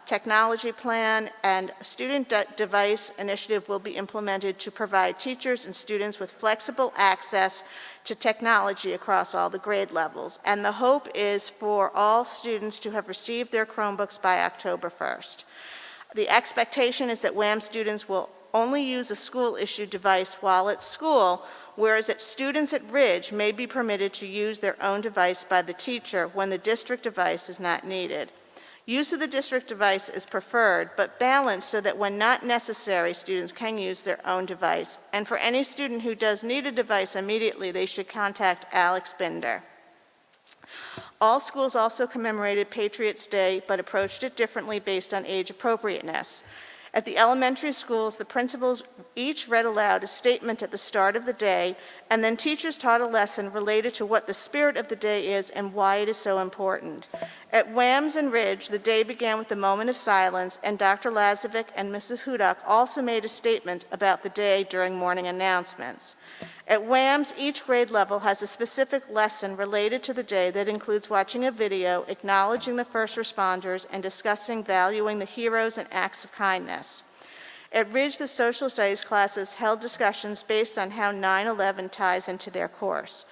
technology plan, and a student device initiative will be implemented to provide teachers and students with flexible access to technology across all the grade levels. And the hope is for all students to have received their Chromebooks by October 1st. The expectation is that WAM students will only use a school-issued device while at school, whereas students at Ridge may be permitted to use their own device by the teacher when the district device is not needed. Use of the district device is preferred, but balanced so that when not necessary, students can use their own device. And for any student who does need a device immediately, they should contact Alex Binder. All schools also commemorated Patriots' Day, but approached it differently based on age appropriateness. At the elementary schools, the principals each read aloud a statement at the start of the day, and then teachers taught a lesson related to what the spirit of the day is and why it is so important. At Wams and Ridge, the day began with a moment of silence, and Dr. Lazovic and Mrs. Hudak also made a statement about the day during morning announcements. At Wams, each grade level has a specific lesson related to the day that includes watching a video, acknowledging the first responders, and discussing valuing the heroes and acts of kindness. At Ridge, the social studies classes held discussions based on how 9/11 ties into their course.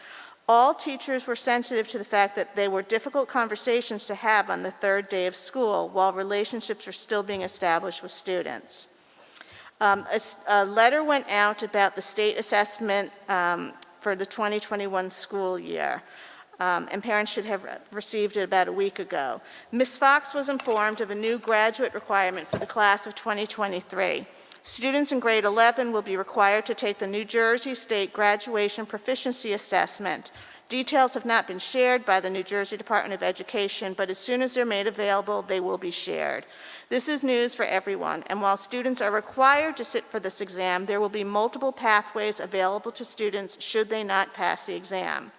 All teachers were sensitive to the fact that they were difficult conversations to have on the third day of school while relationships are still being established with students. A letter went out about the state assessment for the 2021 school year, and parents should have received it about a week ago. Ms. Fox was informed of a new graduate requirement for the class of 2023. Students in grade 11 will be required to take the New Jersey State Graduation Proficiency Assessment. Details have not been shared by the New Jersey Department of Education, but as soon as they're made available, they will be shared. This is news for everyone, and while students are required to sit for this exam, there will be multiple pathways available to students should they not pass the exam.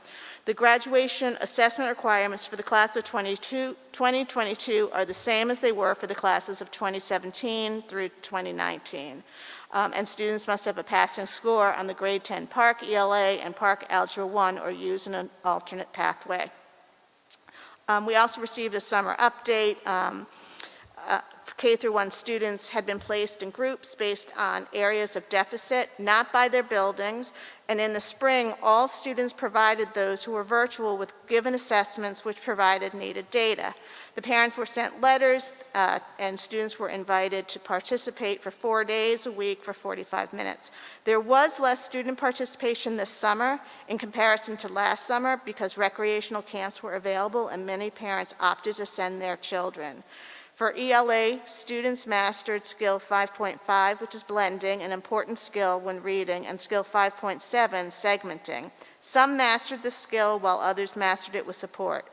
The graduation assessment requirements for the class of 2022 are the same as they were for the classes of 2017 through 2019. And students must have a passing score on the grade 10 Park ELA and Park Algebra 1 or use an alternate pathway. We also received a summer update. K through 1 students had been placed in groups based on areas of deficit, not by their buildings, and in the spring, all students provided those who were virtual with given assessments which provided needed data. The parents were sent letters, and students were invited to participate for 4 days a week for 45 minutes. There was less student participation this summer in comparison to last summer because recreational camps were available and many parents opted to send their children. For ELA, students mastered skill 5.5, which is blending, an important skill when reading, and skill 5.7, segmenting. Some mastered the skill while others mastered it with support.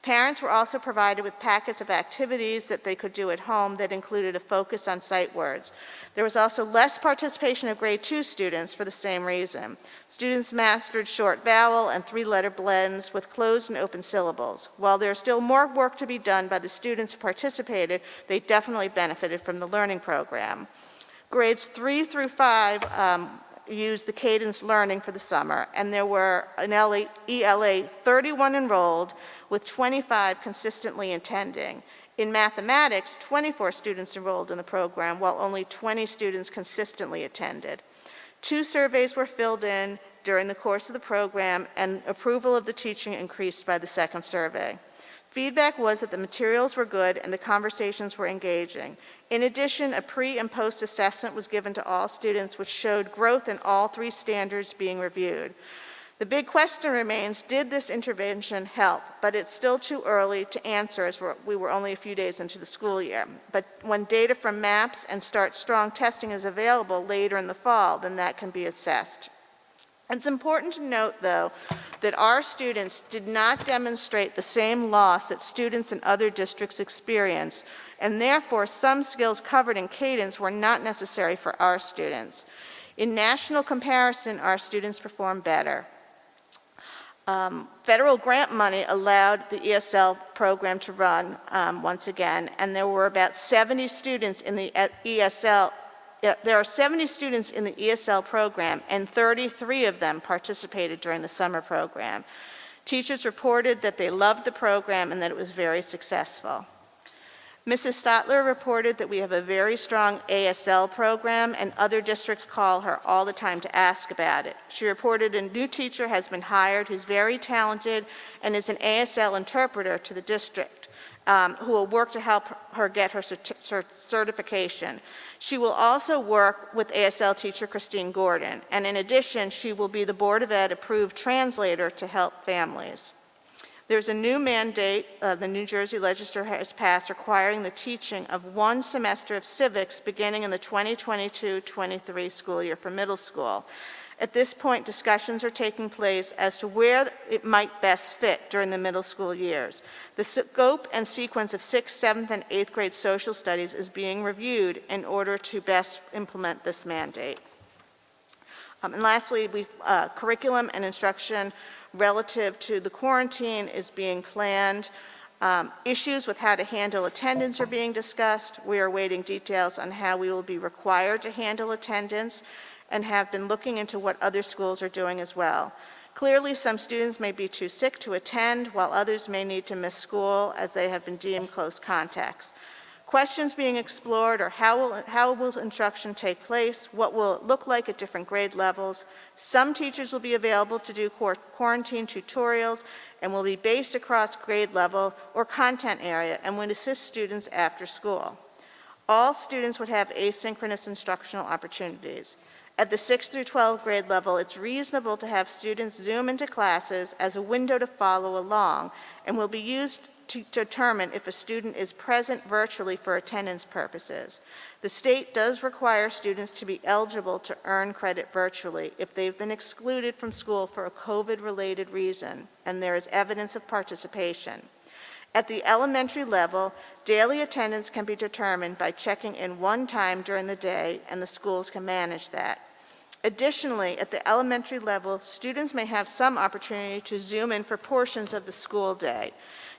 Parents were also provided with packets of activities that they could do at home that included a focus on sight words. There was also less participation of grade 2 students for the same reason. Students mastered short vowel and 3-letter blends with closed and open syllables. While there's still more work to be done by the students who participated, they definitely benefited from the learning program. Grades 3 through 5 used the cadence learning for the summer, and there were in ELA 31 enrolled with 25 consistently attending. In mathematics, 24 students enrolled in the program, while only 20 students consistently attended. 2 surveys were filled in during the course of the program, and approval of the teaching increased by the second survey. Feedback was that the materials were good and the conversations were engaging. In addition, a pre- and post-assessment was given to all students, which showed growth in all 3 standards being reviewed. The big question remains, did this intervention help? But it's still too early to answer as we were only a few days into the school year. But when data from MAPS and Start Strong testing is available later in the fall, then that can be assessed. It's important to note, though, that our students did not demonstrate the same loss that students in other districts experience, and therefore some skills covered in cadence were not necessary for our students. In national comparison, our students performed better. Federal grant money allowed the ESL program to run once again, and there were about 70 students in the ESL. There are 70 students in the ESL program, and 33 of them participated during the summer program. Teachers reported that they loved the program and that it was very successful. Mrs. Stotler reported that we have a very strong ASL program, and other districts call her all the time to ask about it. She reported a new teacher has been hired who's very talented and is an ASL interpreter to the district, who will work to help her get her certification. She will also work with ASL teacher Christine Gordon, and in addition, she will be the Board of Ed approved translator to help families. There's a new mandate the New Jersey legislature has passed requiring the teaching of one semester of civics beginning in the 2022-23 school year for middle school. At this point, discussions are taking place as to where it might best fit during the middle school years. The scope and sequence of 6th, 7th, and 8th grade social studies is being reviewed in order to best implement this mandate. And lastly, curriculum and instruction relative to the quarantine is being planned. Issues with how to handle attendance are being discussed. We are awaiting details on how we will be required to handle attendance and have been looking into what other schools are doing as well. Clearly, some students may be too sick to attend, while others may need to miss school as they have been deemed close contacts. Questions being explored are how will instruction take place? What will it look like at different grade levels? Some teachers will be available to do quarantine tutorials and will be based across grade level or content area and would assist students after school. All students would have asynchronous instructional opportunities. At the 6th through 12th grade level, it's reasonable to have students Zoom into classes as a window to follow along and will be used to determine if a student is present virtually for attendance purposes. The state does require students to be eligible to earn credit virtually if they've been excluded from school for a COVID-related reason and there is evidence of participation. At the elementary level, daily attendance can be determined by checking in one time during the day, and the schools can manage that. Additionally, at the elementary level, students may have some opportunity to Zoom in for portions of the school day.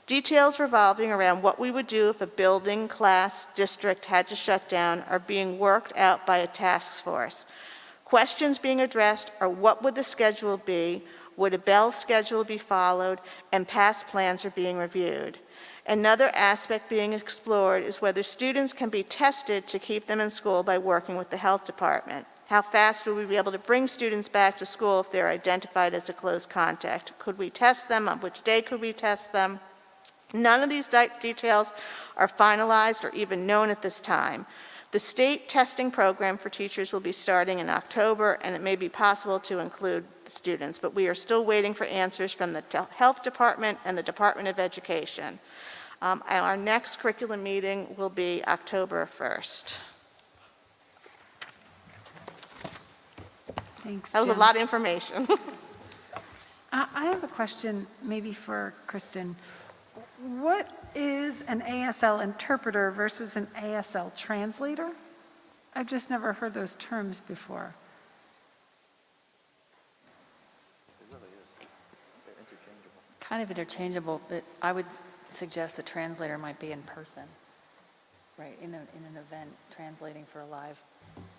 Details revolving around what we would do if a building, class, district had to shut down are being worked out by a task force. Questions being addressed are what would the schedule be, would a bell schedule be followed, and past plans are being reviewed. Another aspect being explored is whether students can be tested to keep them in school by working with the health department. How fast will we be able to bring students back to school if they're identified as a close contact? Could we test them? On which day could we test them? None of these details are finalized or even known at this time. The state testing program for teachers will be starting in October, and it may be possible to include the students, but we are still waiting for answers from the health department and the Department of Education. Our next curriculum meeting will be October 1st. Thanks, That was a Jen. lot of information. I have a question maybe for Kristen. What is an ASL interpreter versus an ASL translator? I've just never heard those terms before. It really is. They're interchangeable. Kind of interchangeable, but I would suggest the translator might be in person, right, in an event, translating for a live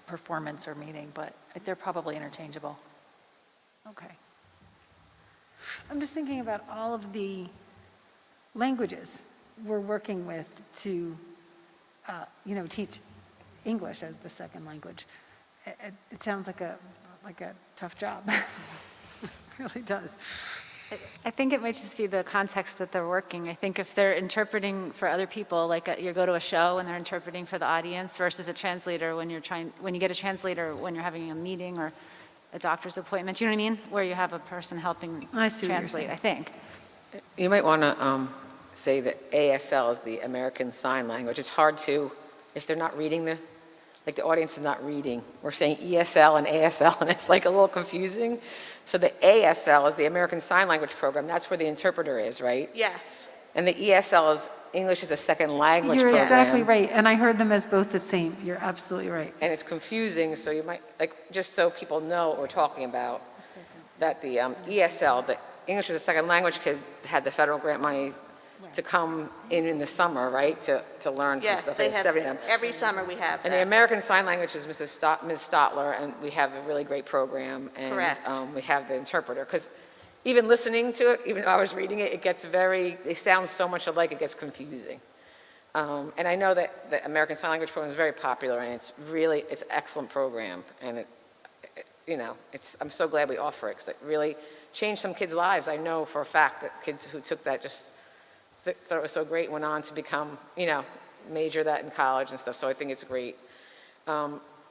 performance or meeting, but they're probably interchangeable. Okay. I'm just thinking about all of the languages we're working with to, teach English as the second language. It sounds like a tough job. It really does. I think it might just be the context that they're working. I think if they're interpreting for other people, like you go to a show and they're interpreting for the audience versus a translator when you get a translator when you're having a meeting or a doctor's appointment, you know what I mean? Where you have a person helping I see what you're translate, saying. I think. You might want to say that ASL is the American Sign Language. It's hard to, if they're not reading the audience is not reading. We're saying ESL and ASL, and it's like a little confusing. So the ASL is the American Sign Language Program. That's where the interpreter is, right? Yes. And the ESL is English as a second language You're program. exactly right, and I heard them as both the same. You're absolutely right. And it's confusing, so you might, just so people know what we're talking about, that the ESL, the English as a second language kids had the federal grant money to come in the summer, right, to learn some Yes, stuff. they There's have, 70 of them. every summer we have And the that. American Sign Language is Ms. Stotler, and we have a really great program. And Correct. we have the interpreter, because even listening to it, even though I was reading it, they sound so much alike, it gets confusing. And I know that the American Sign Language program is very popular, and it's an excellent program. And I'm so glad we offer it, because it really changed some kids' lives. I know for a fact that kids who took that just thought it was so great, went on to become, major that in college and stuff, so I think it's great.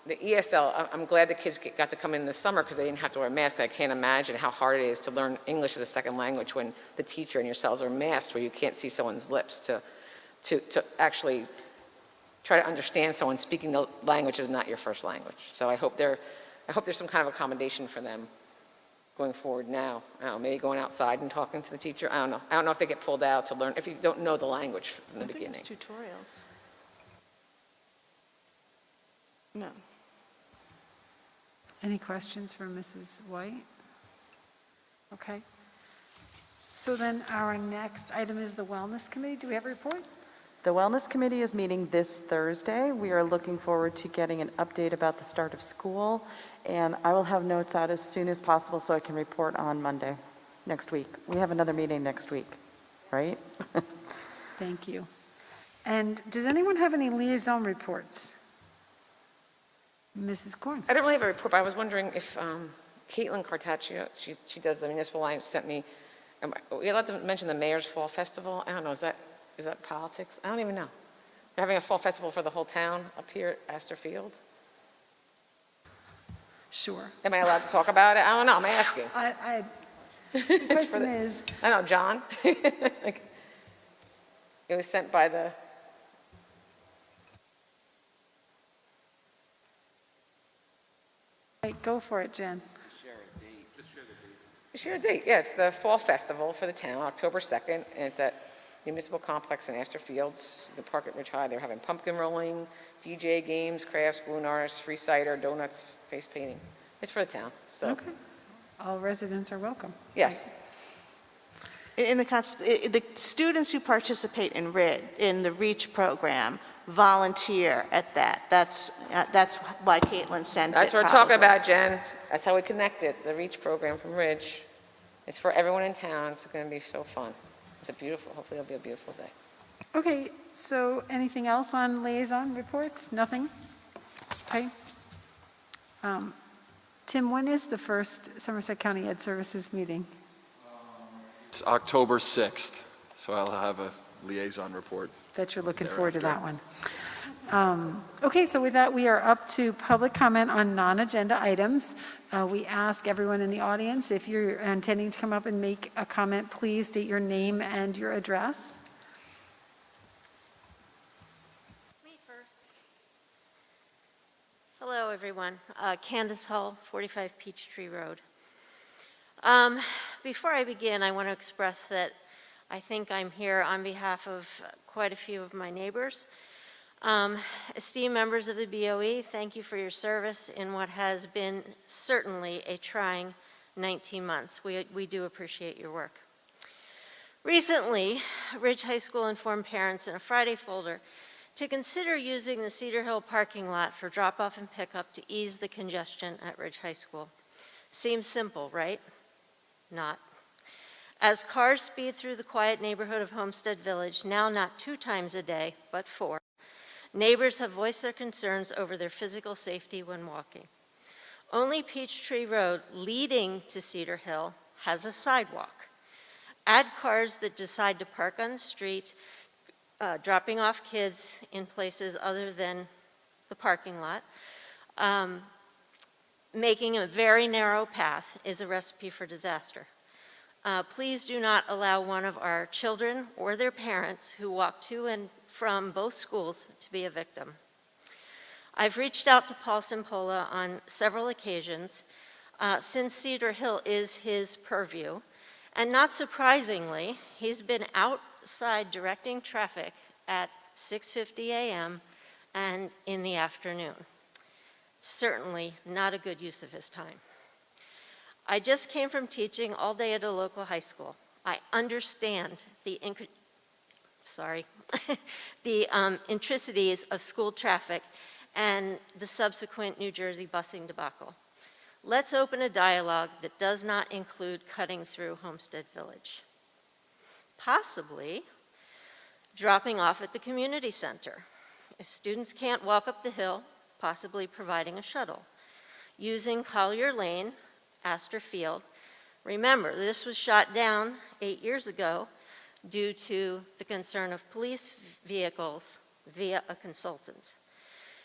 the ESL, I'm glad the kids got to come in this summer because they didn't have to wear masks. I can't imagine how hard it is to learn English as a second language when the teacher and yourselves are masked where you can't see someone's lips to actually try to understand someone speaking the language is not your first language. So I hope there's some kind of accommodation for them going forward now. I don't know, maybe going outside and talking to the teacher. I don't know. I don't know if they get pulled out to learn, if you don't know the language from the beginning. I think there's tutorials. No. Any questions for Mrs. White? Okay. So then our next item is the Wellness Committee. Do we have a report? The Wellness Committee is meeting this Thursday. We are looking forward to getting an update about the start of school, and I will have notes out as soon as possible so I can report on Monday, next week. We have another meeting next week, right? Thank you. And does anyone have any liaison reports? Mrs. Korn? I don't really have a report, but I was wondering if Caitlin Cartaccio, she does the municipal line, sent me, are we allowed to mention the Mayor's Fall Festival? I don't know, is that politics? I don't even know. They're having a fall festival for the whole town up here at Astor Field. Sure. Am I allowed to talk about it? I don't know, I'm asking. The question is... I don't know, John? Like, it was sent by the... Right, go for it, Jen. Share a date. Yeah, it's the Fall Festival for the town, October 2nd, and it's at Municipal Complex in Astor Fields, the park at Ridge High. They're having pumpkin rolling, DJ games, crafts, balloon artists, free cider, donuts, face painting. It's for the town, so. Okay. All residents are welcome. Yes. The students who participate in the REACH program volunteer at that. That's why Caitlin sent it. That's what we're talking about, Jen. That's how we connected, the REACH program from Ridge. It's for everyone in town. It's going to be so fun. Hopefully it'll be a beautiful day. Okay, so anything else on liaison reports? Nothing? Okay. Tim, when is the first Somerset County Ed Services meeting? It's October 6th, so I'll have a liaison report. Bet you're looking forward to that one. Okay, so with that, we are up to public comment on non-agenda items. We ask everyone in the audience, if you're intending to come up and make a comment, please state your name and your address. Me first. Hello, everyone. Candace Hull, 45 Peachtree Road. Before I begin, I want to express that I think I'm here on behalf of quite a few of my neighbors. Esteemed members of the BOE, thank you for your service in what has been certainly a trying 19 months. We do appreciate your work. Recently, Ridge High School informed parents in a Friday folder to consider using the Cedar Hill parking lot for drop-off and pickup to ease the congestion at Ridge High School. Seems simple, right? Not. As cars speed through the quiet neighborhood of Homestead Village, now not 2 times a day, but 4, neighbors have voiced their concerns over their physical safety when walking. Only Peachtree Road, leading to Cedar Hill, has a sidewalk. Add cars that decide to park on the street, dropping off kids in places other than the parking lot. Making a very narrow path is a recipe for disaster. Please do not allow one of our children or their parents who walk to and from both schools to be a victim. I've reached out to Paul Simpola on several occasions since Cedar Hill is his purview, and not surprisingly, he's been outside directing traffic at 6:50 a.m. and in the afternoon. Certainly not a good use of his time. I just came from teaching all day at a local high school. I understand the intricacies of school traffic and the subsequent New Jersey busing debacle. Let's open a dialogue that does not include cutting through Homestead Village. Possibly dropping off at the community center. If students can't walk up the hill, possibly providing a shuttle. Using Collier Lane, Astor Field. Remember, this was shot down 8 years ago due to the concern of police vehicles via a consultant.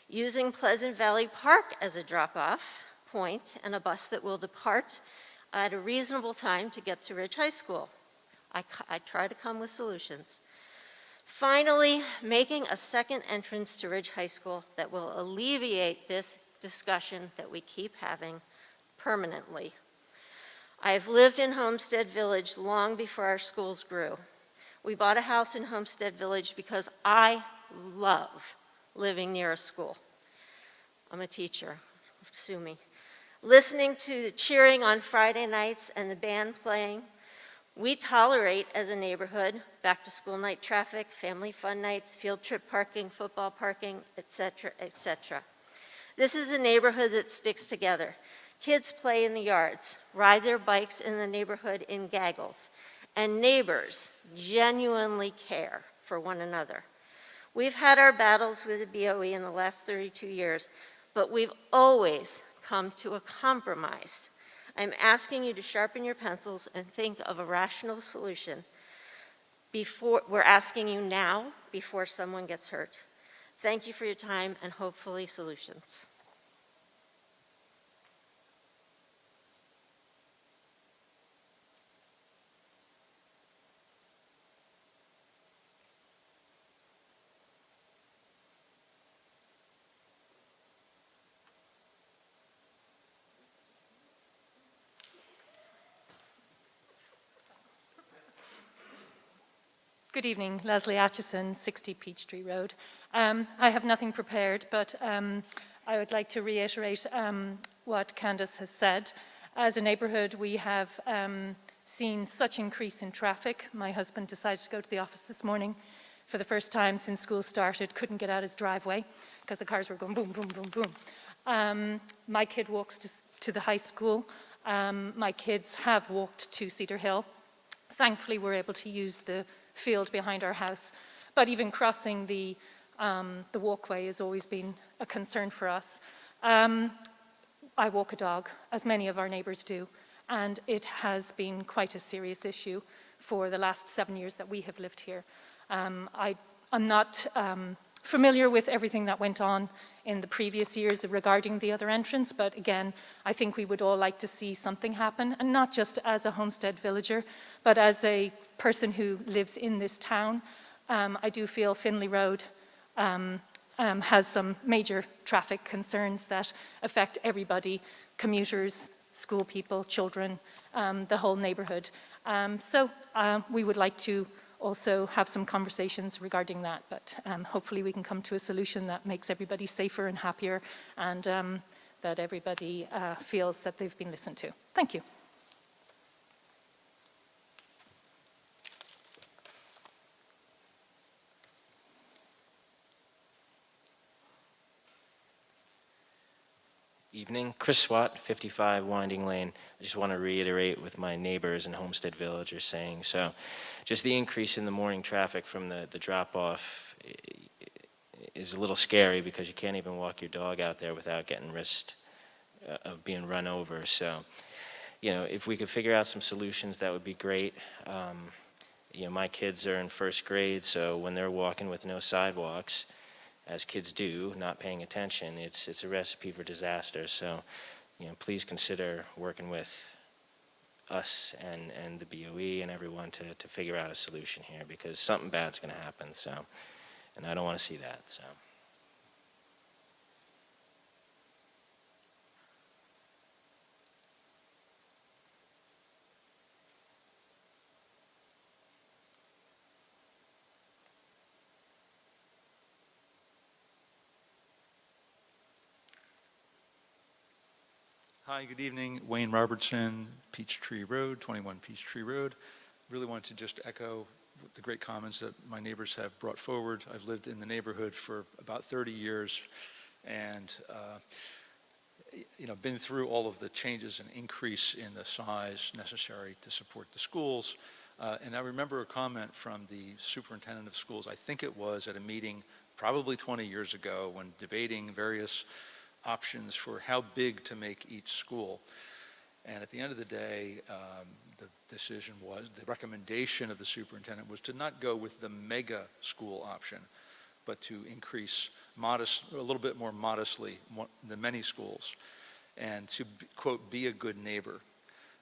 using Pleasant Valley Park as a drop-off point and a bus that will depart at a reasonable time to get to Ridge High School. I try to come with solutions. Finally, making a second entrance to Ridge High School that will alleviate this discussion that we keep having permanently. I've lived in Homestead Village long before our schools grew. We bought a house in Homestead Village because I love living near a school. I'm a teacher, sue me. Listening to the cheering on Friday nights and the band playing, we tolerate as a neighborhood back-to-school night traffic, family fun nights, field trip parking, football parking, etc., etc. This is a neighborhood that sticks together. Kids play in the yards, ride their bikes in the neighborhood in gaggles, and neighbors genuinely care for one another. We've had our battles with the BOE in the last 32 years, but we've always come to a compromise. I'm asking you to sharpen your pencils and think of a rational solution. We're asking you now before someone gets hurt. Thank you for your time and hopefully solutions. Good evening, Leslie Atchison, 60 Peachtree Road. I have nothing prepared, but I would like to reiterate what Candace has said. As a neighbourhood, we have seen such increase in traffic. My husband decided to go to the office this morning for the first time since school started, couldn't get out his driveway because the cars were going boom, boom, boom, boom. My kid walks to the high school. My kids have walked to Cedar Hill. Thankfully, we're able to use the field behind our house, but even crossing the walkway has always been a concern for us. I walk a dog, as many of our neighbours do, and it has been quite a serious issue for the last 7 years that we have lived here. I'm not familiar with everything that went on in the previous years regarding the other entrance, but again, I think we would all like to see something happen, and not just as a Homestead villager, but as a person who lives in this town. I do feel Finley Road has some major traffic concerns that affect everybody, commuters, school people, children, the whole neighbourhood. So we would like to also have some conversations regarding that, but hopefully we can come to a solution that makes everybody safer and happier, and that everybody feels that they've been listened to. Thank you. Evening, Chris Swat, 55 Winding Lane. I just want to reiterate with my neighbors and Homestead Village are saying. So just the increase in the morning traffic from the drop-off is a little scary because you can't even walk your dog out there without getting risked of being run over. So, you know, if we could figure out some solutions, that would be great. You know, my kids are in first grade, so when they're walking with no sidewalks, as kids do, not paying attention, it's a recipe for disaster. So, you know, please consider working with us and the BOE and everyone to figure out a solution here, because something bad's going to happen. So, and I don't want to see that. So. Hi, good evening. Wayne Robertson, Peachtree Road, 21 Peachtree Road. Really wanted to just echo the great comments that my neighbors have brought forward. I've lived in the neighborhood for about 30 years and you know, been through all of the changes and increase in the size necessary to support the schools. And I remember a comment from the superintendent of schools, I think it was at a meeting probably 20 years ago when debating various options for how big to make each school. And at the end of the day, the decision was, the recommendation of the superintendent was to not go with the mega school option, but to increase modest, a little bit more modestly than many schools, and to, quote, be a good neighbor.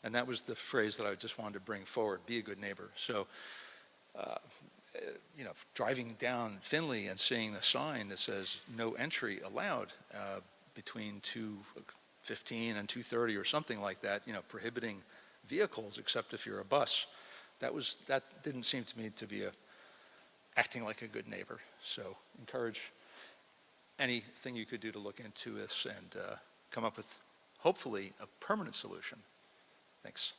And that was the phrase that I just wanted to bring forward, be a good neighbor. So, you know, driving down Finley and seeing the sign that says no entry allowed between 2:15 and 2:30 or something like that, you know, prohibiting vehicles except if you're a bus. That didn't seem to me to be acting like a good neighbor. So encourage anything you could do to look into this and come up with, hopefully, a permanent solution. Thanks.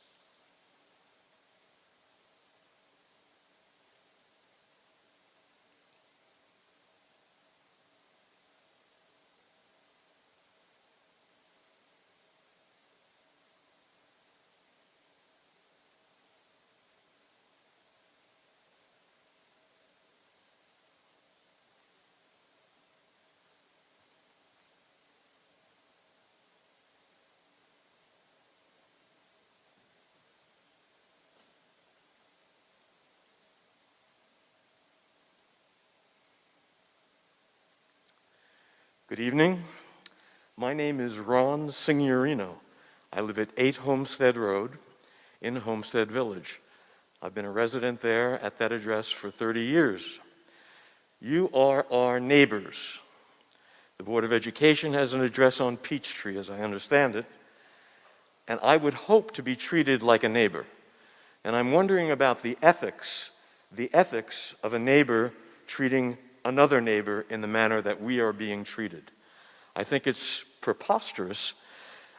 Good evening. My name is Ron Signorino. I live at 8 Homestead Road in Homestead Village. I've been a resident there at that address for 30 years. You are our neighbors. The Board of Education has an address on Peachtree, as I understand it, and I would hope to be treated like a neighbor. And I'm wondering about the ethics of a neighbor treating another neighbor in the manner that we are being treated. I think it's preposterous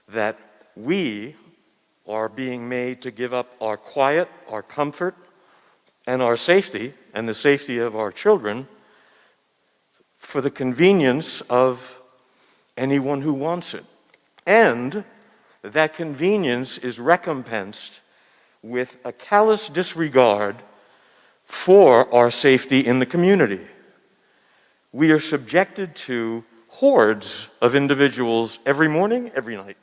that we are being made to give up our quiet, our comfort, and our safety, and the safety of our children for the convenience of anyone who wants it. And that convenience is recompensed with a callous disregard for our safety in the community. We are subjected to hordes of individuals every morning, every night,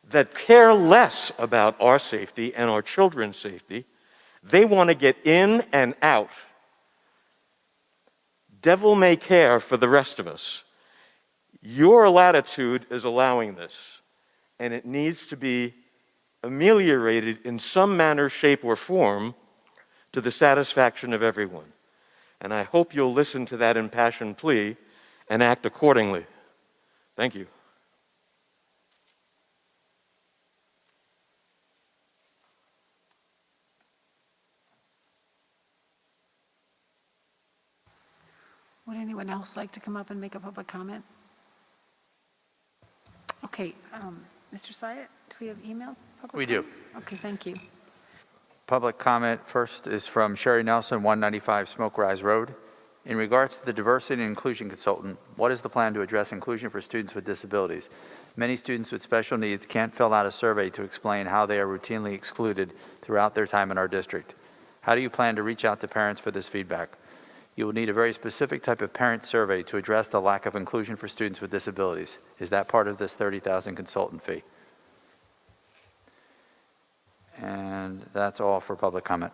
that care less about our safety and our children's safety. They want to get in and out. Devil may care for the rest of us. Your latitude is allowing this, and it needs to be ameliorated in some manner, shape, or form to the satisfaction of everyone. And I hope you'll listen to that impassioned plea and act accordingly. Thank you. Would anyone else like to come up and make a public comment? Okay, Mr. Syatt, do we have email? We do. Okay, thank you. Public comment first is from Sherry Nelson, 195 Smoke Rise Road. In regards to the diversity and inclusion consultant, what is the plan to address inclusion for students with disabilities? Many students with special needs can't fill out a survey to explain how they are routinely excluded throughout their time in our district. How do you plan to reach out to parents for this feedback? You will need a very specific type of parent survey to address the lack of inclusion for students with disabilities. Is that part of this $30,000 consultant fee? And that's all for public comment.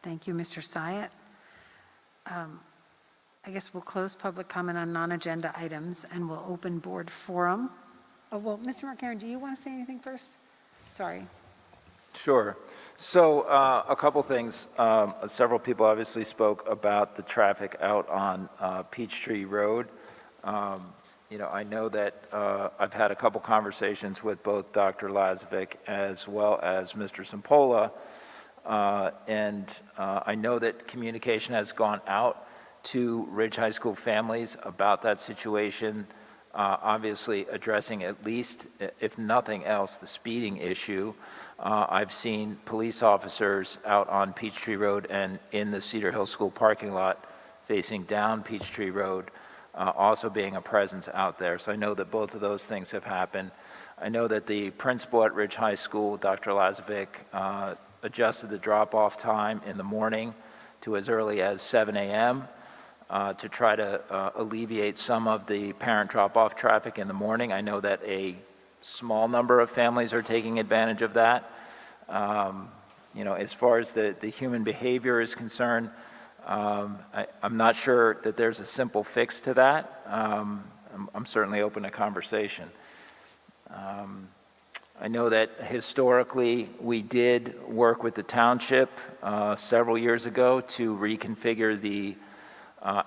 Thank you, Mr. Syatt. I guess we'll close public comment on non-agenda items and we'll open board forum. Oh, well, Mr. Markarian, do you want to say anything first? Sorry. Sure. So a couple things. Several people obviously spoke about the traffic out on Peachtree Road. You know, I know that I've had a couple conversations with both Dr. Lazovic as well as Mr. Sampola, and I know that communication has gone out to Ridge High School families about that situation, obviously addressing at least, if nothing else, the speeding issue. I've seen police officers out on Peachtree Road and in the Cedar Hill School parking lot facing down Peachtree Road, also being a presence out there. So I know that both of those things have happened. I know that the principal at Ridge High School, Dr. Lazovic, adjusted the drop-off time in the morning to as early as 7 a.m. To try to alleviate some of the parent drop-off traffic in the morning. I know that a small number of families are taking advantage of that. You know, as far as the human behavior is concerned, I'm not sure that there's a simple fix to that. I'm certainly open to conversation. I know that historically we did work with the township several years ago to reconfigure the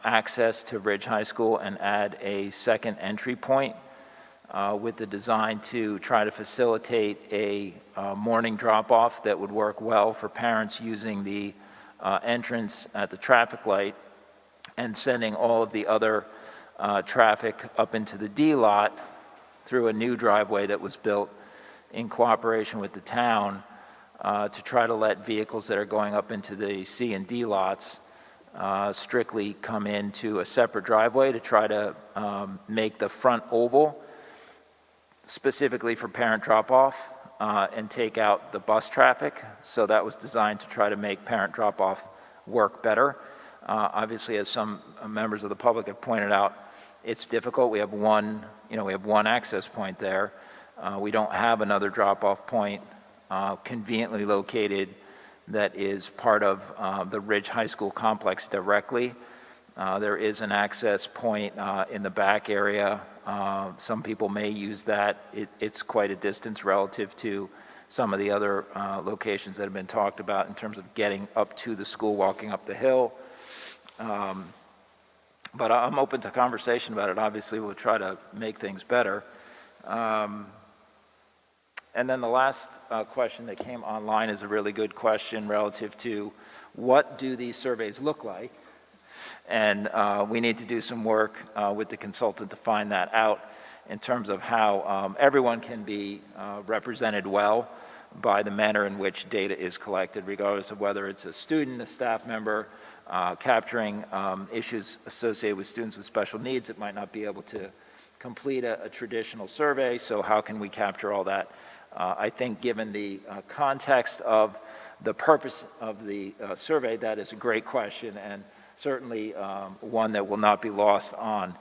access to Ridge High School and add a second entry point with the design to try to facilitate a morning drop-off that would work well for parents using the entrance at the traffic light and sending all of the other traffic up into the D lot through a new driveway that was built in cooperation with the town to try to let vehicles that are going up into the C and D lots strictly come into a separate driveway to try to make the front oval specifically for parent drop-off and take out the bus traffic. So that was designed to try to make parent drop-off work better. Obviously, as some members of the public have pointed out, it's difficult. We have one access point there. We don't have another drop-off point conveniently located that is part of the Ridge High School complex directly. There is an access point in the back area. Some people may use that. It's quite a distance relative to some of the other locations that have been talked about in terms of getting up to the school, walking up the hill. But I'm open to conversation about it. Obviously, we'll try to make things better. And then the last question that came online is a really good question relative to what do these surveys look like? And we need to do some work with the consultant to find that out in terms of how everyone can be represented well by the manner in which data is collected, regardless of whether it's a student, a staff member, capturing issues associated with students with special needs that might not be able to complete a traditional survey. So how can we capture all that? I think given the context of the purpose of the survey, that is a great question, and certainly one that will not be lost on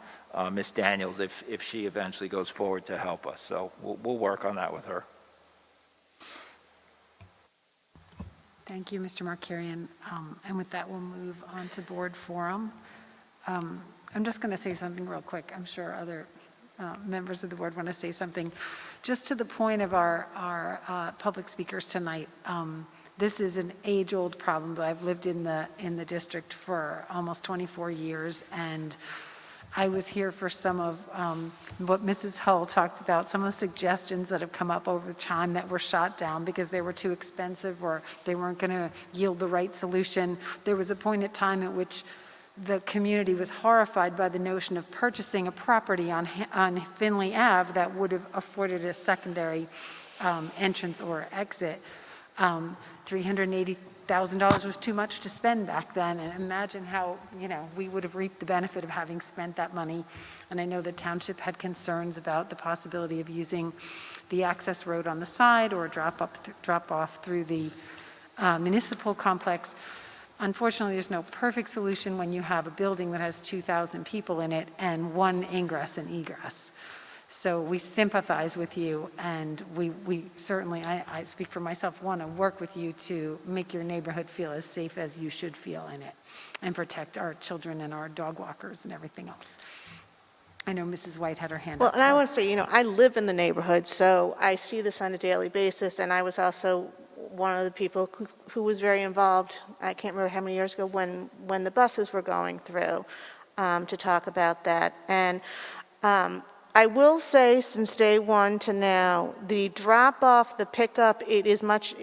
Ms. Daniels if she eventually goes forward to help us. So we'll work on that with her. Thank you, Mr. Markarian. And with that, we'll move on to board forum. I'm just going to say something real quick. I'm sure other members of the board want to say something. Just to the point of our public speakers tonight, this is an age-old problem, but I've lived in the district for almost 24 years, and I was here for some of what Mrs. Hull talked about, some of the suggestions that have come up over time that were shot down because they were too expensive or they weren't going to yield the right solution. There was a point in time at which the community was horrified by the notion of purchasing a property on Finley Ave that would have afforded a secondary entrance or exit. $380,000 was too much to spend back then, and imagine how, we would have reaped the benefit of having spent that money. And I know the township had concerns about the possibility of using the access road on the side or drop off through the municipal complex. Unfortunately, there's no perfect solution when you have a building that has 2,000 people in it and one ingress and egress. So we sympathize with you, and we certainly, I speak for myself, want to work with you to make your neighborhood feel as safe as you should feel in it and protect our children and our dog walkers and everything else. I know Mrs. White had her hand Well, up. and I want to say, I live in the neighborhood, so I see this on a daily basis, and I was also one of the people who was very involved, I can't remember how many years ago, when the buses were going through to talk about that. And I will say, since day one to now, the drop-off, the pickup, it is much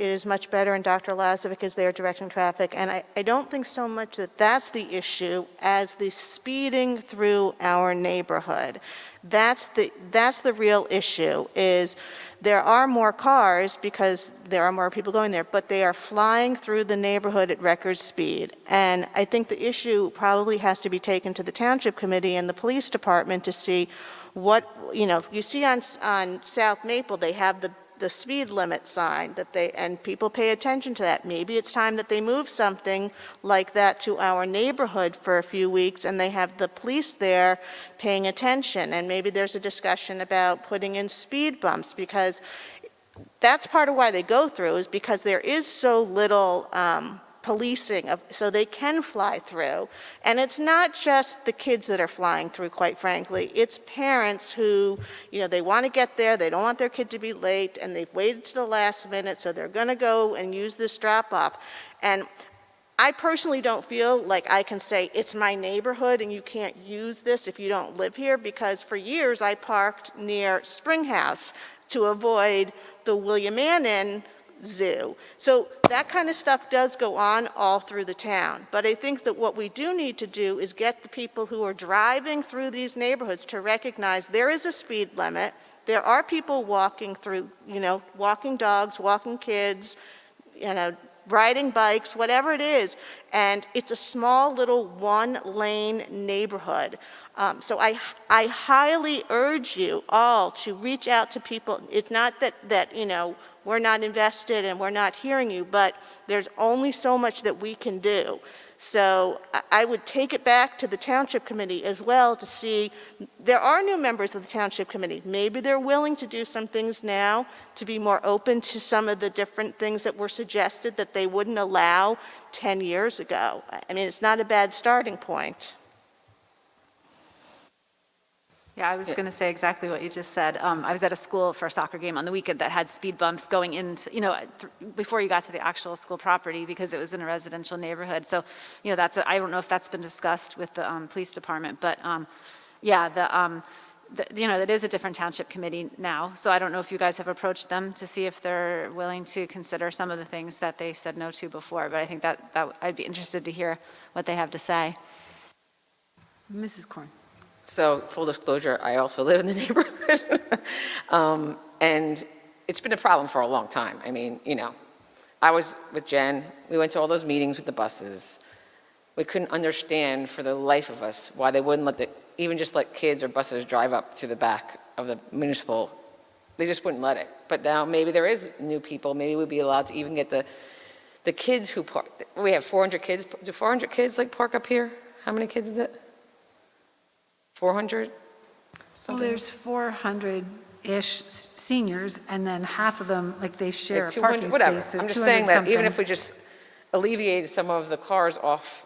better, and Dr. Lazovic is there directing traffic, and I don't think so much that that's the issue as the speeding through our neighborhood. That's the real issue, is there are more cars because there are more people going there, but they are flying through the neighborhood at record speed. And I think the issue probably has to be taken to the Township Committee and the Police Department to see what, you see on South Maple, they have the speed limit sign and people pay attention to that. Maybe it's time that they move something like that to our neighborhood for a few weeks and they have the police there paying attention. And maybe there's a discussion about putting in speed bumps, because that's part of why they go through, is because there is so little policing, so they can fly through. And it's not just the kids that are flying through, quite frankly. It's parents who, they want to get there, they don't want their kid to be late, and they've waited to the last minute, so they're going to go and use this drop-off. And I personally don't feel like I can say, it's my neighborhood and you can't use this if you don't live here, because for years I parked near Springhouse to avoid the William Annan Zoo. So that kind of stuff does go on all through the town. But I think that what we do need to do is get the people who are driving through these neighborhoods to recognize there is a speed limit. There are people walking through, walking dogs, walking kids, riding bikes, whatever it is. And it's a small little one-lane neighborhood. So I highly urge you all to reach out to people. It's not that we're not invested and we're not hearing you, but there's only so much that we can do. So I would take it back to the Township Committee as well to see, there are new members of the Township Committee. Maybe they're willing to do some things now to be more open to some of the different things that were suggested that they wouldn't allow 10 years ago. I mean, it's not a bad starting point. Yeah, I was going to say exactly what you just said. I was at a school for a soccer game on the weekend that had speed bumps going into, before you got to the actual school property because it was in a residential neighborhood. So, I don't know if that's been discussed with the police department, but that is a different township committee now. So I don't know if you guys have approached them to see if they're willing to consider some of the things that they said no to before. But I think that I'd be interested to hear what they have to say. Mrs. Korn. So, full disclosure, I also live in the neighborhood. And it's been a problem for a long time. I mean, I was with Jen. We went to all those meetings with the buses. We couldn't understand for the life of us why they wouldn't even just let kids or buses drive up through the back of the municipal. They just wouldn't let it. But now maybe there is new people. Maybe we'd be allowed to even get the kids who park. We have 400 kids. Do 400 kids park up here? How many kids is it? 400? Well, there's 400-ish seniors, and then half of them, they share a parking whatever. space. So I'm just saying that something. even if we just alleviated some of the cars off,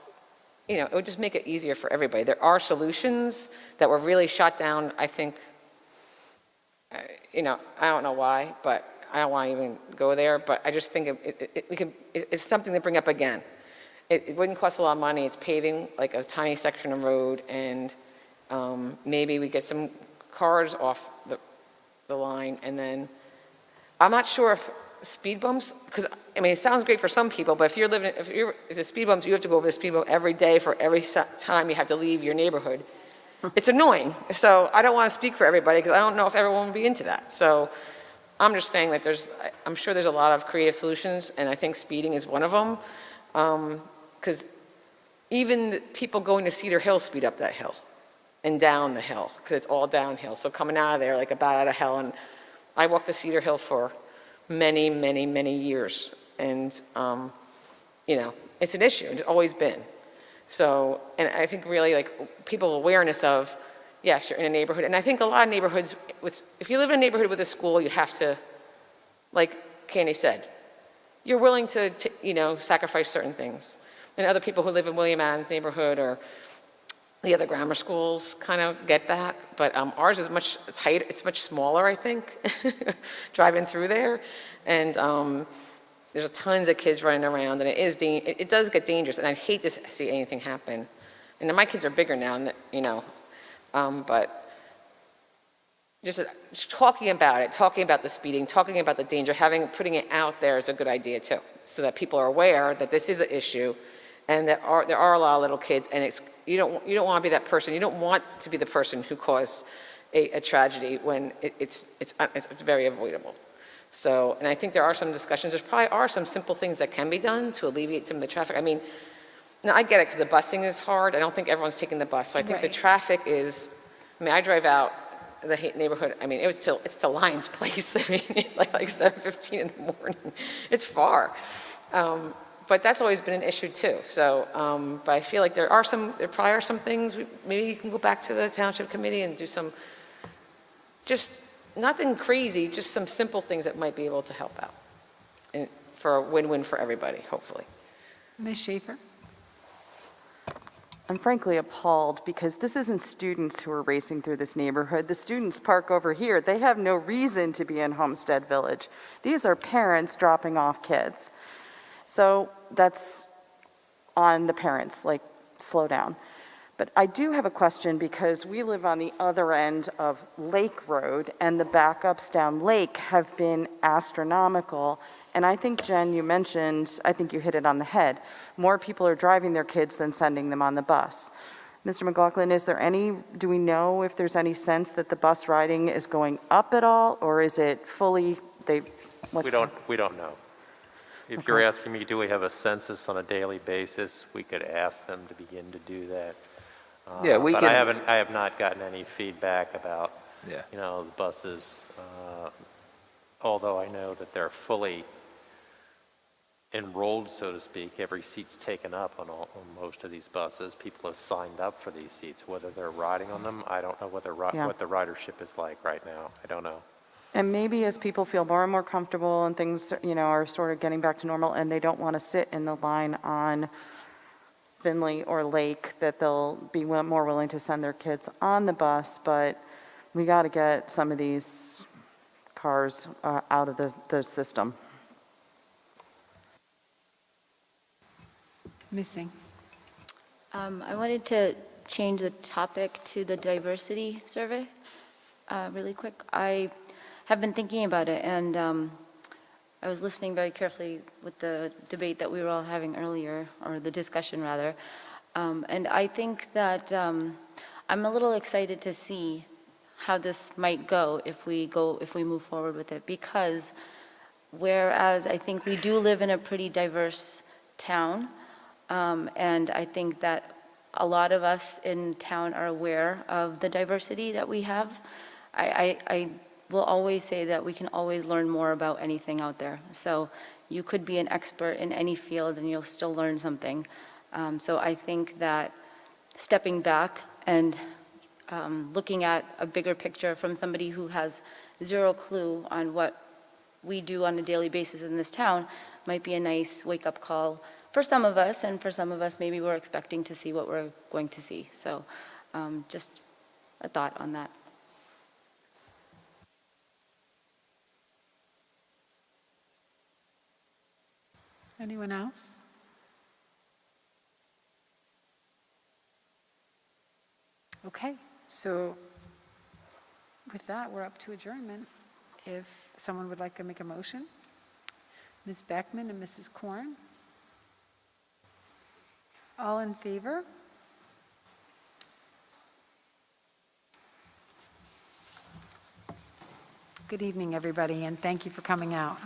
it would just make it easier for everybody. There are solutions that were really shot down, I think, I don't know why, but I don't want to even go there, but I just think it's something to bring up again. It wouldn't cost a lot of money. It's paving a tiny section of road, and maybe we get some cars off the line, and then I'm not sure if speed bumps, because it sounds great for some people, but if the speed bumps, you have to go over the speed bump every day for every time you have to leave your neighborhood. It's annoying. So I don't want to speak for everybody because I don't know if everyone would be into that. So I'm just saying that I'm sure there's a lot of creative solutions, and I think speeding is one of them, because even people going to Cedar Hill speed up that hill and down the hill because it's all downhill. So coming out of there like a bat out of hell, and I walked to Cedar Hill for many, many, many years, and it's an issue. It's always been. So, and I think really people awareness of, yes, you're in a neighborhood, and I think a lot of neighborhoods, if you live in a neighborhood with a school, you have to, like Candy said, you're willing to sacrifice certain things. And other people who live in William Ann's neighborhood or the other grammar schools kind of get that, but ours is much tighter. It's much smaller, I think, driving through there, and there's tons of kids running around, and it does get dangerous, and I'd hate to see anything happen. And my kids are bigger now, but just talking about it, talking about the speeding, talking about the danger, putting it out there is a good idea too, so that people are aware that this is an issue. And there are a lot of little kids, and you don't want to be that person. You don't want to be the person who caused a tragedy when it's very avoidable. So, and I think there are some discussions. There probably are some simple things that can be done to alleviate some of the traffic. Now I get it because the busing is hard. I don't think everyone's taking the bus, so I think the traffic is. I drive out the neighborhood. It's to Lyons Place. like 7:15 in the morning. It's far. But that's always been an issue too. So, but I feel like there probably are some things, maybe you can go back to the Township Committee and do some, just nothing crazy, just some simple things that might be able to help out. And for a win-win for everybody, hopefully. Ms. Schaefer? I'm frankly appalled because this isn't students who are racing through this neighborhood. The students park over here. They have no reason to be in Homestead Village. These are parents dropping off kids. So that's on the parents, like, slow down. But I do have a question because we live on the other end of Lake Road and the backups down Lake have been astronomical. And I think, Jen, you mentioned, I think you hit it on the head, more people are driving their kids than sending them on the bus. Mr. McLaughlin, do we know if there's any sense that the bus riding is going up at all, or is it fully, We don't know. If you're asking me, do we have a census on a daily basis, we could ask them to begin to do that. Yeah, we but can. I have not gotten any feedback about, Yeah. the buses, although I know that they're fully enrolled, so to speak. Every seat's taken up on most of these buses. People have signed up for these seats. Whether they're riding on them, I don't know what the ridership is like right now. I don't know. And maybe as people feel more and more comfortable and things, are sort of getting back to normal and they don't want to sit in the line on Finley or Lake, that they'll be more willing to send their kids on the bus, but we got to get some of these cars out of the system. Missing. I wanted to change the topic to the diversity survey really quick. I have been thinking about it, and I was listening very carefully with the debate that we were all having earlier, or the discussion rather, and I think that I'm a little excited to see how this might go if we move forward with it, because whereas I think we do live in a pretty diverse town, and I think that a lot of us in town are aware of the diversity that we have. I will always say that we can always learn more about anything out there. So you could be an expert in any field and you'll still learn something. So I think that stepping back and looking at a bigger picture from somebody who has zero clue on what we do on a daily basis in this town might be a nice wake-up call for some of us, and for some of us maybe we're expecting to see what we're going to see. So just a thought on that. Anyone else? Okay, so with that, we're up to adjournment. If someone would like to make a motion, Ms. Beckman and Mrs. Korn. All in favor? Good evening, everybody, and thank you for coming out.